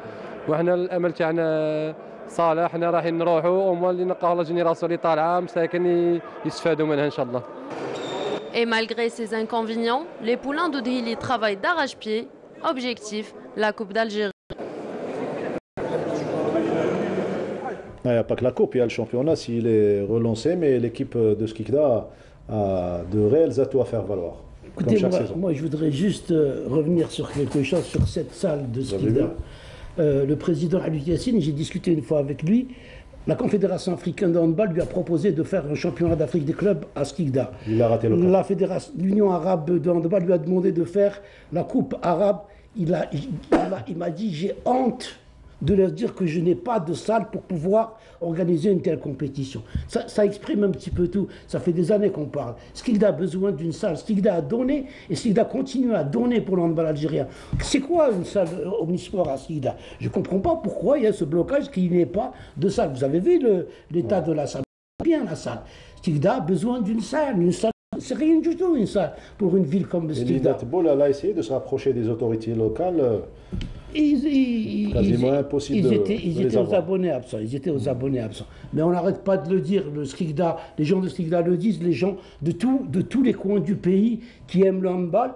وحنا الامل تاعنا صالح. احنا رايحين نروحوا وما اللي نلقاو لا جينيراسيون اللي طالعه مساكن يستفادوا منها ان شاء الله. Et malgré ces inconvénients, les poulains de Dihili travaillent d'arrache-pied. Objectif, la Coupe d'Algérie. Il n'y a pas que la Coupe, il y a le championnat s'il est relancé, mais l'équipe de Skikda a de réels atouts à faire valoir. Écoutez, moi je voudrais juste revenir sur quelque chose, sur cette salle de Skikda. Le président Ali Yassine, j'ai discuté une fois avec lui, la Confédération africaine de handball lui a proposé de faire un championnat d'Afrique des clubs à Skikda. Il a raté l'occasion. L'Union arabe de handball lui a demandé de faire la Coupe arabe. Il m'a dit, j'ai honte de leur dire que je n'ai pas de salle pour pouvoir organiser une telle compétition. Ça exprime un petit peu tout. Ça fait des années qu'on parle. Skikda a besoin d'une salle. Skikda a donné et Skikda continue à donner pour le handball algérien. C'est quoi une salle omnisport à Skikda? Je ne comprends pas pourquoi il y a ce blocage qu'il n'y ait pas de salle. Vous avez vu l'état de la salle? Bien la salle. Skikda a besoin d'une salle. Une salle, c'est rien du tout une salle pour une ville comme Skikda. Bol a essayé de se rapprocher des autorités locales. Quasiment impossible ils étaient aux abonnés absents. Ils étaient aux abonnés absents. Mais on n'arrête pas de le dire. Le Skikda, les gens de Skikda le disent. Les gens de tous les coins du pays qui aiment le handball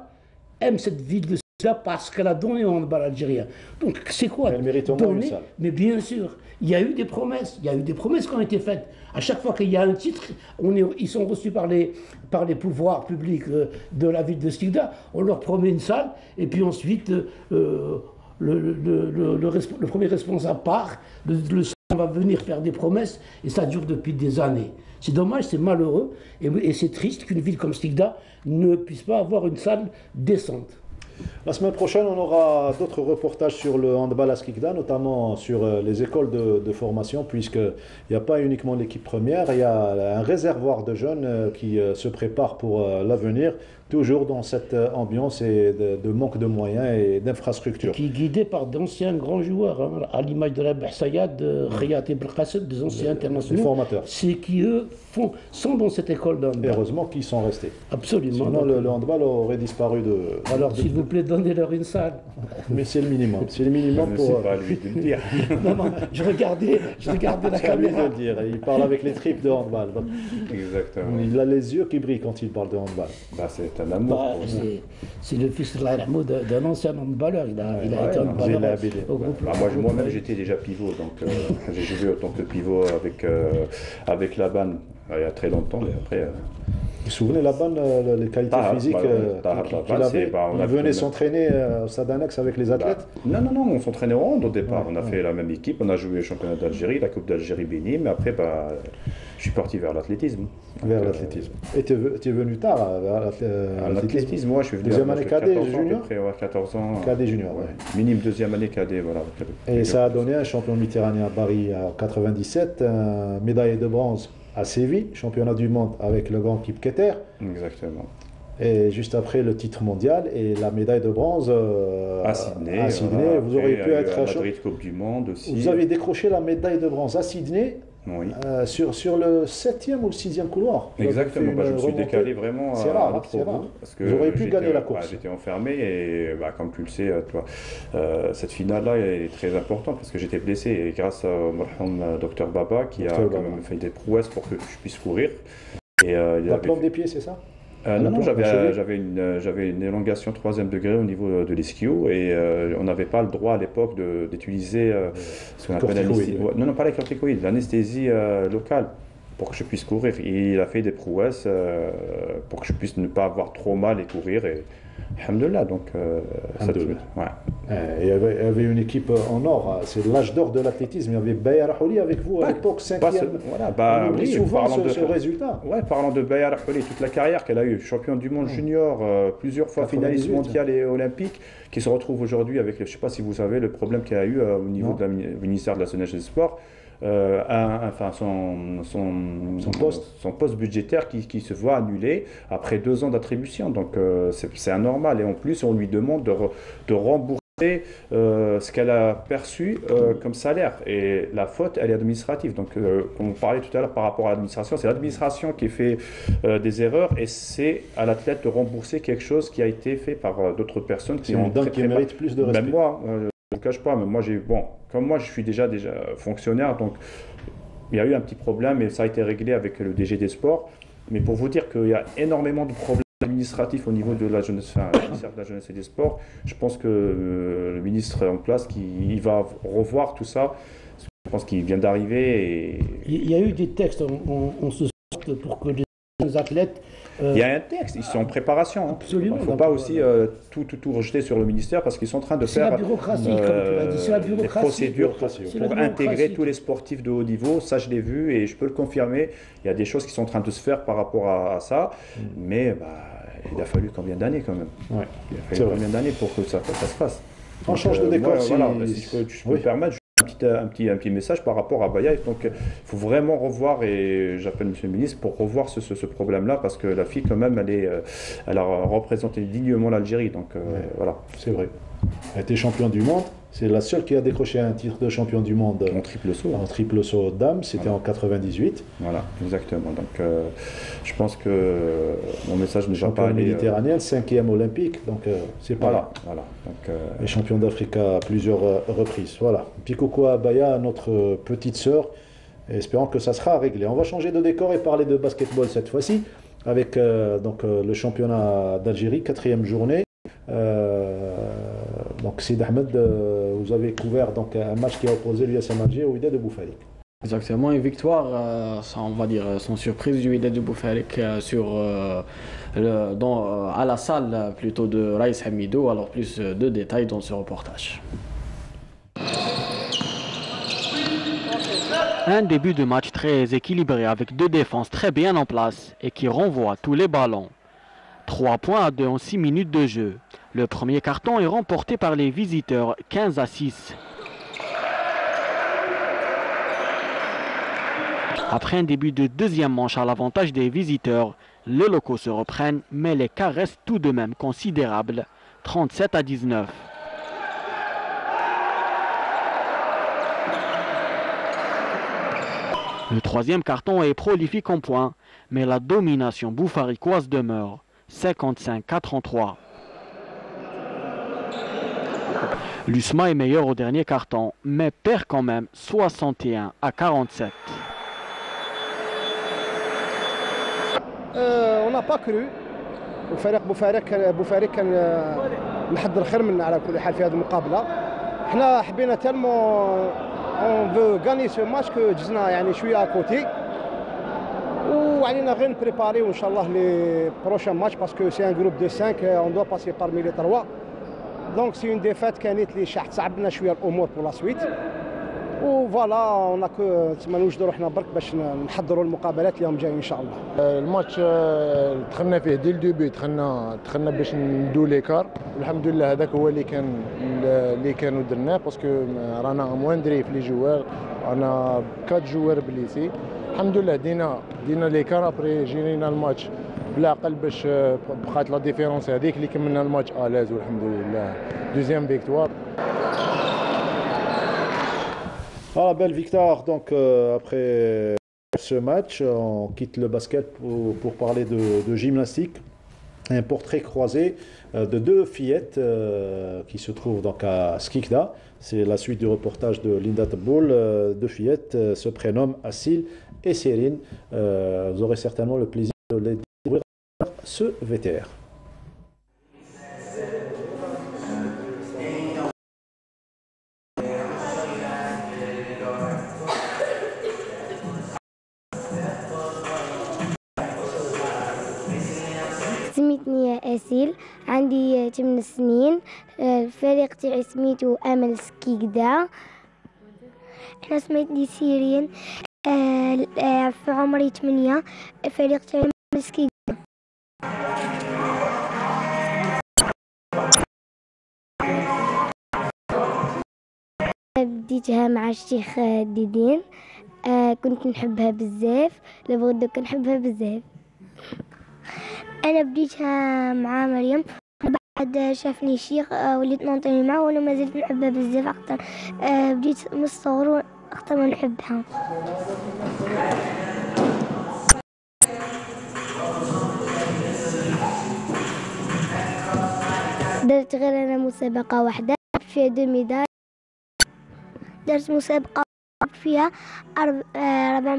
aiment cette ville de Skikda parce qu'elle a donné au handball algérien. Donc c'est quoi? Elle mérite au moins une salle. Mais bien sûr, il y a eu des promesses. Il y a eu des promesses qui ont été faites. À chaque fois qu'il y a un titre, ils sont reçus par les pouvoirs publics de la ville de Skikda. On leur promet une salle et puis ensuite le premier responsable part, le centre va venir faire des promesses et ça dure depuis des années. C'est dommage, c'est malheureux et c'est triste qu'une ville comme Skikda ne puisse pas avoir une salle décente. La semaine prochaine, on aura d'autres reportages sur le handball à Skikda, notamment sur les écoles de formation, puisqu'il n'y a pas uniquement l'équipe première, il y a un réservoir de jeunes qui se préparent pour l'avenir, toujours dans cette ambiance et de manque de moyens et d'infrastructures. Qui est guidé par d'anciens grands joueurs, hein, à l'image de la Behsayad, de Riyad et Belkacem, des anciens internationaux. Les formateurs. C'est qui, eux, sont dans cette école de handball. Heureusement qu'ils sont restés. Absolument. Sinon, le handball aurait disparu de... Alors, s'il vous plaît, donnez-leur une salle. Mais c'est le minimum. C'est le minimum pour... C'est pas à lui de le dire. Non, je regardais la caméra. Lui de le dire. Il parle avec les tripes de handball. Donc, exactement. Il a les yeux qui brillent quand il parle de handball. C'est un amour. C'est le fils d'un ancien handballeur. Il a été handballeur au groupe. Moi-même, j'étais déjà pivot. Donc, j'ai joué en tant que pivot avec la BAN il y a très longtemps. Et après... Vous vous souvenez, la BAN, les qualités physiques qu'il avait? Il venait s'entraîner au Stade Annexe avec les athlètes? Non, on s'entraînait en hand au départ. On a fait la même équipe, on a joué le championnat d'Algérie, la Coupe d'Algérie Béni, mais après, je suis parti vers l'athlétisme. Vers l'athlétisme. Et tu es venu tard vers l'athlétisme? Moi, je suis venu deuxième année cadet junior? 14 ans. Cadet junior, oui. Minime deuxième année cadet, voilà. Et ça a donné un champion méditerranéen à Paris en 97, médaille de bronze à Séville, championnat du monde avec le grand Kip Keter. Exactement. Et juste après le titre mondial et la médaille de bronze à Sydney. Voilà. Vous auriez pu être à Madrid, Coupe du Monde aussi. Vous avez décroché la médaille de bronze à Sydney. Oui. Sur le 7e ou le 6e couloir. Exactement, je me suis décalé vraiment. C'est rare, c'est rare. Parce que vous auriez pu gagner la course. J'étais enfermé et comme tu le sais, toi, cette finale-là est très importante parce que j'étais blessé et grâce au docteur Baba qui a quand même fait des prouesses pour que je puisse courir. La plante des pieds, c'est ça? Non, j'avais une élongation 3e degré au niveau de l'ischio et on n'avait pas le droit à l'époque d'utiliser ce qu'on appelle l'anesthésie. Non, pas la corticoïde, l'anesthésie locale pour que je puisse courir. Et il a fait des prouesses pour que je puisse ne pas avoir trop mal et courir. Et alhamdoulilah, donc ça il y avait une équipe en or, c'est l'âge d'or de l'athlétisme. Il y avait Bayer Rahouli avec vous à l'époque, 5e. On oublie souvent ce résultat. Parlant de Bayer Rahouli, toute la carrière qu'elle a eue, champion du monde junior, plusieurs fois finaliste mondial et olympique, qui se retrouve aujourd'hui avec, je ne sais pas si vous savez, le problème qu'il y a eu au niveau du ministère de la Jeunesse et des Sports. Son poste budgétaire qui se voit annulé après 2 ans d'attribution. Donc c'est anormal. Et en plus, on lui demande de rembourser ce qu'elle a perçu comme salaire. Et la faute, elle est administrative. Donc, comme on parlait tout à l'heure par rapport à l'administration, c'est l'administration qui fait des erreurs et c'est à l'athlète de rembourser quelque chose qui a été fait par d'autres personnes qui méritent plus de respect. Même moi, je ne cache pas, mais moi, comme moi, je suis déjà fonctionnaire, donc il y a eu un petit problème et ça a été réglé avec le DG des Sports. Mais pour vous dire qu'il y a énormément de problèmes administratifs au niveau de la jeunesse, le ministère de la Jeunesse et des Sports, je pense que le ministre en place, il va revoir tout ça. Je pense qu'il vient d'arriver. Il y a eu des textes en ce sens pour que les athlètes... Il y a un texte, ils sont en préparation. Absolument. Il ne faut pas aussi tout rejeter sur le ministère parce qu'ils sont en train de faire la bureaucratie, comme tu l'as dit. C'est la bureaucratie. Des procédures pour intégrer tous les sportifs de haut niveau. Ça, je l'ai vu et je peux le confirmer. Il y a des choses qui sont en train de se faire par rapport à ça. Mais il a fallu combien d'années quand même? Il a fallu combien d'années pour que ça se fasse? On change de décor. Si je peux me permettre. un petit message par rapport à Baya. Donc il faut vraiment revoir, et j'appelle Monsieur le ministre pour revoir ce problème-là, parce que la fille quand même elle a représenté dignement l'Algérie. Donc voilà. C'est vrai. Elle a été championne du monde. C'est la seule qui a décroché un titre de champion du monde en triple saut. En triple saut dames, c'était en 98. Voilà, exactement. Donc je pense que mon message ne va pas aller. Méditerranéenne, 5e olympique, donc c'est pas là. Voilà. Donc, et champion d'Afrique à plusieurs reprises. Voilà. Un petit coucou à Baya, notre petite sœur. Espérons que ça sera réglé. On va changer de décor et parler de basketball cette fois-ci avec le championnat d'Algérie, 4e journée. Donc Sid Ahmed, vous avez couvert donc un match qui a opposé l'USM Alger au Wydad de Boufarik. Exactement, une victoire, on va dire sans surprise du Wydad de Boufarik à la salle plutôt de Raïs Hamidou. Alors plus de détails dans ce reportage. Un début de match très équilibré avec deux défenses très bien en place et qui renvoient tous les ballons. 3 points à 2 en 6 minutes de jeu. Le premier carton est remporté par les visiteurs 15-6. Après un début de deuxième manche à l'avantage des visiteurs, les locaux se reprennent, mais l'écart reste tout de même considérable, 37-19. Le troisième carton est prolifique en points, mais la domination boufaricoise demeure, 55-43. L'USMA est meilleur au dernier carton, mais perd quand même 61-47. On n'a pas cru. وفريق بوفاريك كان محضر خير منا على كل حال في هذه المقابله. احنا حبينا تالمون اون فو غاني سو ماتش كو جزنا يعني شويه اكوتي. وعلينا غير نبريباري وان شاء الله لي بروشان ماتش باسكو سي ان جروب دو 5 اون دوا باسي بارمي لي 3. دونك سي اون ديفات كانت اللي شاح تصعب لنا شويه الامور بور لا سويت. وفوالا اون كو تما نوجدوا روحنا برك باش نحضروا المقابلات اليوم جاي ان شاء الله. الماتش دخلنا فيه دي الدوبي دخلنا باش ندو ليكار والحمد لله هذاك هو اللي كانوا درناه باسكو رانا مواندري في لي جوار رانا 4 جوار بليسي الحمد لله دينا ليكار ابري جيرينا الماتش بالعقل باش بقات لا ديفيرونس هذيك اللي كملنا الماتش الاز والحمد لله دوزيام فيكتوار. Voilà, belle victoire donc après ce match. On quitte le basket pour parler de gymnastique. Un portrait croisé de deux fillettes qui se trouvent donc à Skikda. C'est la suite du reportage de Linda Taboul. Deux fillettes se prénomment Assil et Sérine. Vous aurez certainement le plaisir de les découvrir ce VTR. سميتني أسيل، عندي 8 سنين. الفريق تاعي سميتو أمل سكيكدا. أنا سميتني سيرين، في عمري 8. الفريق تاعي أمل سكيكدا. بديتها مع الشيخ ديدين. كنت نحبها بزاف، لابد كنحبها بزاف. انا بديتها مع مريم، بعد شافني الشيخ وليت ننطيني معه وانا ما زلت نحبها بزاف اكثر. بديت من الصغر اكثر ما نحبها. درت غير انا مسابقه واحده فيها 2 ميداي. درت مسابقه فيها 4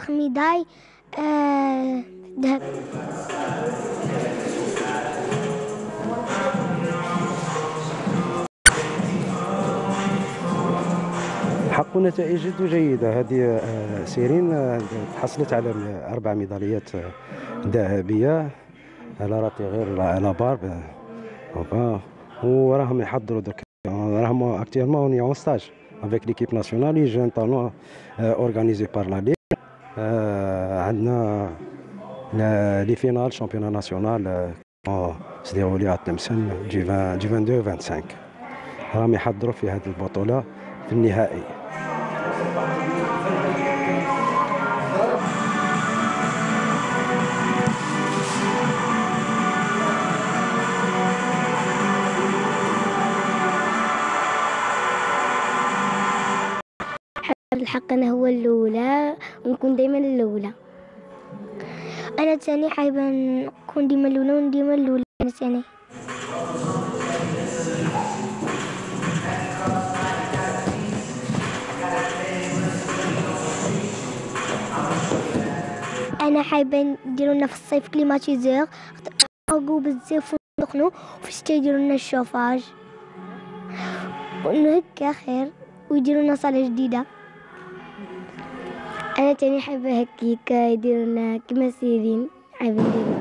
ميداي ذهب. حققوا نتائج جد جيدة. هذه سيرين تحصلت على 4 ميداليات ذهبية على راتي غير على بار. وراهم يحضروا درك، راهم اكتيرمون اون ستاج avec l'équipe nationale et jeunes talents organisés par la Ligue. عندنا les finales championnat national se déroulent à Tlemcen du 22 au 25. راهم يحضروا في هذه البطولة النهائي. الحق أنا هو الأولى ونكون دايما الأولى. أنا تاني حابة نكون ديما الأولى وديما الأولى. أنا تاني أنا حابة نديرو لنا في الصيف كليماتيزور نخرجو بزاف ونسخنو وفي الشتا يديرو لنا الشوفاج هكا خير ويديرو لنا صالة جديدة. أنا تاني حابة هكيك يديرو لنا كيما سيرين حابة نديرو.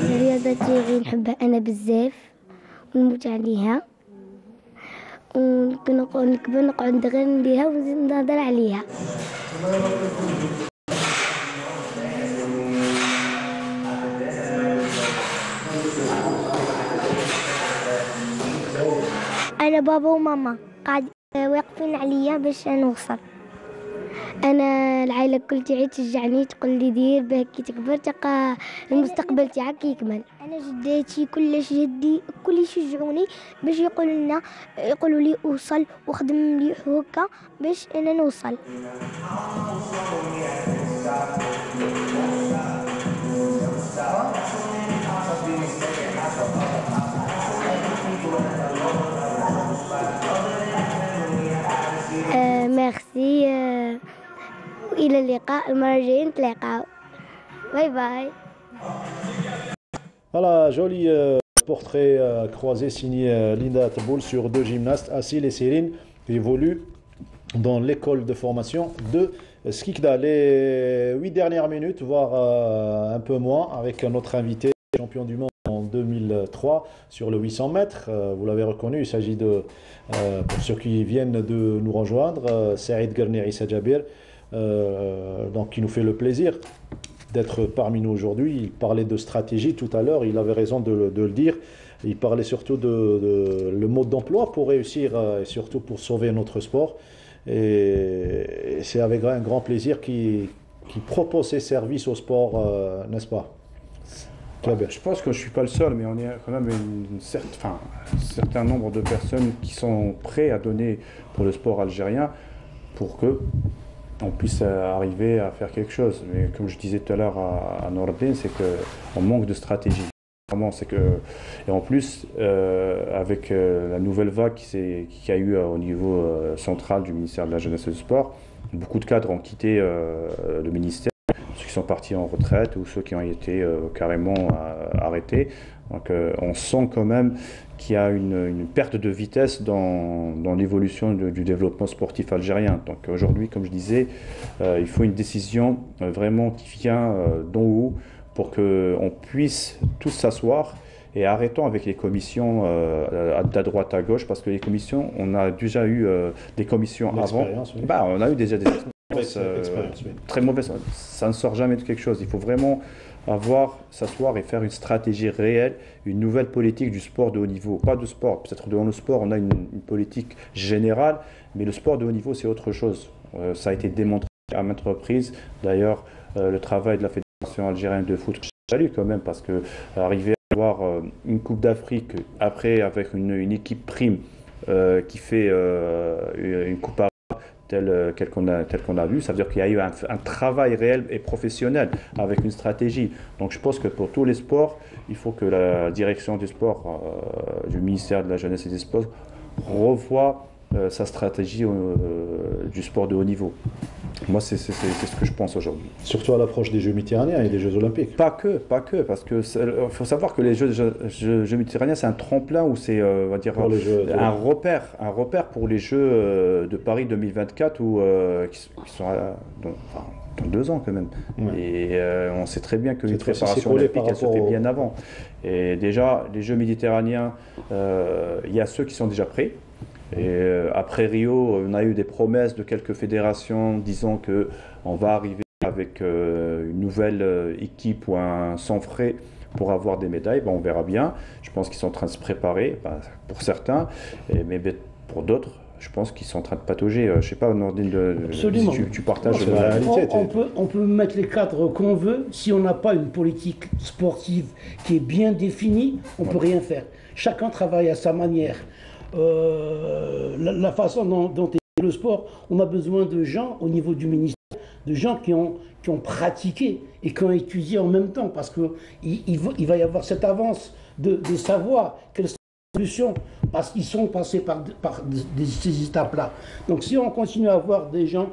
الرياضة تاعي نحبها أنا بزاف ونموت عليها ونكبر نقعد غير نديرها ونزيد نهضر عليها. أنا بابا وماما قاعد واقفين عليا باش نوصل. أنا العائلة كل تاعي تشجعني تقول لي دير باه كي تكبر تلقى المستقبل تاعك يكمل. أنا جداتي كلش جدي كل يشجعوني باش يقولوا لي اوصل وخدم مليح هكا باش أنا نوصل. ميرسي وإلى اللقاء المرة الجاية نتلاقاو. باي باي. Voilà, joli portrait croisé signé Linda Teboul sur deux gymnastes, Assil et Céline, qui évoluent dans l'école de formation de Skikda. Les 8 dernières minutes, voire un peu moins, avec notre invité, champion du monde en 2003 sur le 800 mètres. Vous l'avez reconnu, il s'agit de, pour ceux qui viennent de nous rejoindre, Saïd Garni Issa Jabir, donc qui nous fait le plaisir d'être parmi nous aujourd'hui. Il parlait de stratégie tout à l'heure, il avait raison de le dire. Il parlait surtout de le mode d'emploi pour réussir et surtout pour sauver notre sport. Et c'est avec un grand plaisir qu'il propose ses services au sport, n'est-ce pas? Je pense que je ne suis pas le seul, mais on est quand même un certain nombre de personnes qui sont prêtes à donner pour le sport algérien pour que on puisse arriver à faire quelque chose. Mais comme je disais tout à l'heure à Nordin, c'est qu'on manque de stratégie. Vraiment, c'est que, et en plus, avec la nouvelle vague qui a eu au niveau central du ministère de la Jeunesse et du Sport, beaucoup de cadres ont quitté le ministère, ceux qui sont partis en retraite ou ceux qui ont été carrément arrêtés. Donc on sent quand même qu'il y a une perte de vitesse dans l'évolution du développement sportif algérien. Donc aujourd'hui, comme je disais, il faut une décision vraiment qui vient d'en haut pour qu'on puisse tous s'asseoir et arrêtons avec les commissions à droite, à gauche, parce que les commissions, on a déjà eu des commissions avant. Oui. Bah, on a eu déjà des expériences très mauvaises. Ça ne sort jamais de quelque chose. Il faut vraiment s'asseoir et faire une stratégie réelle, une nouvelle politique du sport de haut niveau. Pas de sport, peut-être dans le sport on a une politique générale, mais le sport de haut niveau c'est autre chose. Ça a été démontré à maintes reprises. D'ailleurs, le travail de la Fédération algérienne de foot, je salue quand même, parce que arriver à avoir une Coupe d'Afrique, après avec une équipe prime qui fait une Coupe telle qu'on a vu, ça veut dire qu'il y a eu un travail réel et professionnel avec une stratégie. Donc je pense que pour tous les sports, il faut que la direction du sport, du ministère de la Jeunesse et des Sports, revoie sa stratégie du sport de haut niveau. Moi, c'est ce que je pense aujourd'hui. Surtout à l'approche des Jeux méditerranéens et des Jeux olympiques. Pas que, parce que faut savoir que les Jeux méditerranéens, c'est un tremplin ou c'est, on va dire, un repère pour les Jeux de Paris 2024 qui sont dans 2 ans quand même. Ouais. Et on sait très bien que les préparations olympiques, elles se fait bien avant. Et déjà, les Jeux méditerranéens, il y a ceux qui sont déjà prêts. Et après Rio, on a eu des promesses de quelques fédérations disant qu'on va arriver avec une nouvelle équipe ou un sang frais pour avoir des médailles, on verra bien. Je pense qu'ils sont en train de se préparer, pour certains, mais pour d'autres, je pense qu'ils sont en train de patauger. Je ne sais pas, Nordine, si tu partages la réalité. On peut mettre les cadres qu'on veut. Si on n'a pas une politique sportive qui est bien définie, on ne peut rien faire. Chacun travaille à sa manière. La façon dont est le sport, on a besoin de gens au niveau du ministère, de gens qui ont pratiqué et qui ont étudié en même temps, parce qu'il va y avoir cette avance de savoir quelles sont les solutions, parce qu'ils sont passés par ces étapes-là. Donc si on continue à avoir des gens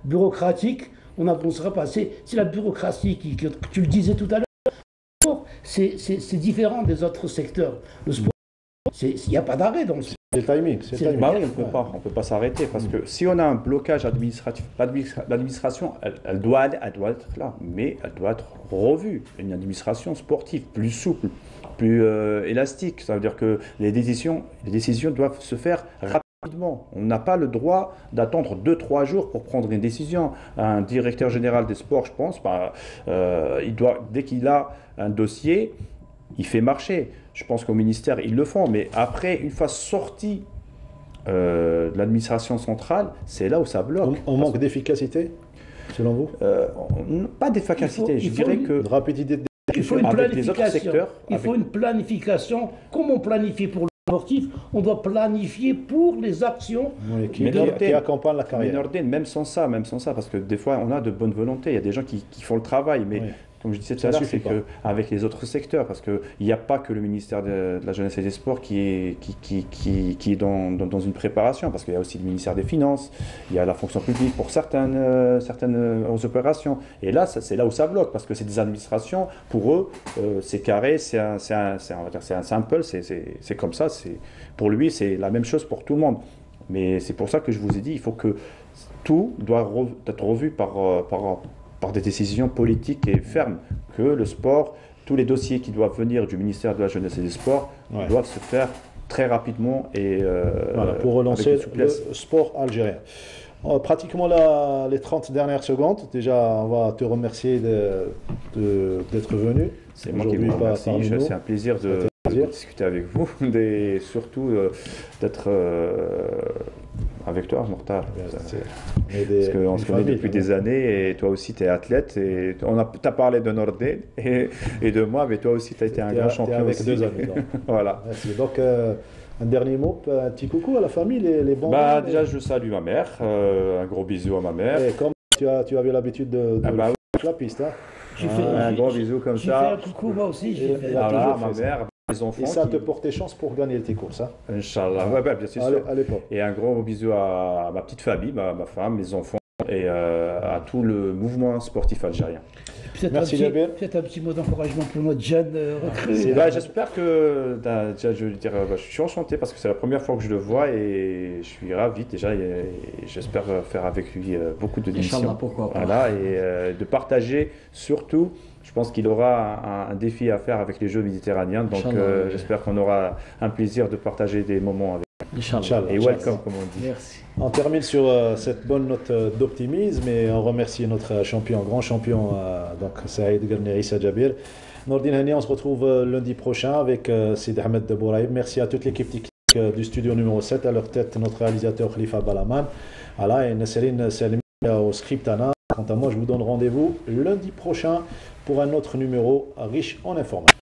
bureaucratiques, on avancera pas. C'est la bureaucratie que tu le disais tout à l'heure. C'est différent des autres secteurs. Le sport, il n'y a pas d'arrêt dans le sport. C'est le timing. Bah oui, on ne peut pas s'arrêter, parce que si on a un blocage administratif, l'administration, elle doit être là, mais elle doit être revue. Une administration sportive plus souple, plus élastique. Ça veut dire que les décisions doivent se faire rapidement. On n'a pas le droit d'attendre 2-3 jours pour prendre une décision. Un directeur général des sports, je pense, dès qu'il a un dossier, il fait marcher. Je pense qu'au ministère, ils le font. Mais après, une fois sorti de l'administration centrale, c'est là où ça bloque. On manque d'efficacité, selon vous? Pas d'efficacité. Je dirais que... rapidité. Il faut une planification. Il faut une planification. Comme on planifie pour le sportif, on doit planifier pour les actions qui accompagnent la carrière. Même sans ça, parce que des fois, on a de bonnes volontés. Il y a des gens qui font le travail, mais... Comme je disais tout à l'heure, c'est qu'avec les autres secteurs, parce qu'il n'y a pas que le ministère de la Jeunesse et des Sports qui est dans une préparation, parce qu'il y a aussi le ministère des Finances, il y a la fonction publique pour certaines opérations. Et là, c'est là où ça bloque, parce que c'est des administrations, pour eux, c'est carré, c'est un simple, c'est comme ça. Pour lui, c'est la même chose pour tout le monde. Mais c'est pour ça que je vous ai dit, il faut que tout doit être revu par des décisions politiques et fermes, que le sport, tous les dossiers qui doivent venir du ministère de la Jeunesse et des Sports doivent se faire très rapidement et pour relancer le sport algérien. Pratiquement les 30 dernières secondes. Déjà, on va te remercier d'être venu. C'est moi qui vous remercie. C'est un plaisir de discuter avec vous et surtout d'être avec toi, Mortar. Parce qu'on se connaît depuis des années et toi aussi tu es athlète. Et tu as parlé de Nordine et de moi, mais toi aussi tu as été un grand champion avec aussi. 2 amis. Voilà. Merci. Donc, un dernier mot, un petit coucou à la famille, les bons. Déjà, je salue ma mère. Un gros bisou à ma mère. Et comme tu avais l'habitude de la piste, hein. Un gros bisou comme ça. J'ai fait un coucou, moi aussi. Voilà, ma mère. Et ça te portait chance pour gagner tes courses. Hein. Inch'Allah, bien sûr. À l'époque. Et un gros bisou à ma petite famille, ma femme, mes enfants et à tout le mouvement sportif algérien. Merci Jabir. Peut-être un petit mot d'encouragement pour notre jeune recrue. J'espère que, déjà, je veux dire, je suis enchanté parce que c'est la première fois que je le vois et je suis ravi déjà. Et j'espère faire avec lui beaucoup de démissions. Pourquoi pas. Voilà, et de partager surtout. Je pense qu'il aura un défi à faire avec les Jeux méditerranéens, donc j'espère qu'on aura un plaisir de partager des moments avec lui. Inch'Allah. Et welcome, comme on dit. Merci. On termine sur cette bonne note d'optimisme et on remercie notre champion, grand champion, donc Saïd Garni Issa Jabir. Nordine Hani, on se retrouve lundi prochain avec Sid Ahmed de Bouraïb. Merci à toute l'équipe technique du studio numéro 7, à leur tête notre réalisateur Khalifa Balaman. Voilà, et Nasserine Salimi au Scriptana. Quant à moi, je vous donne rendez-vous lundi prochain pour un autre numéro riche en informations.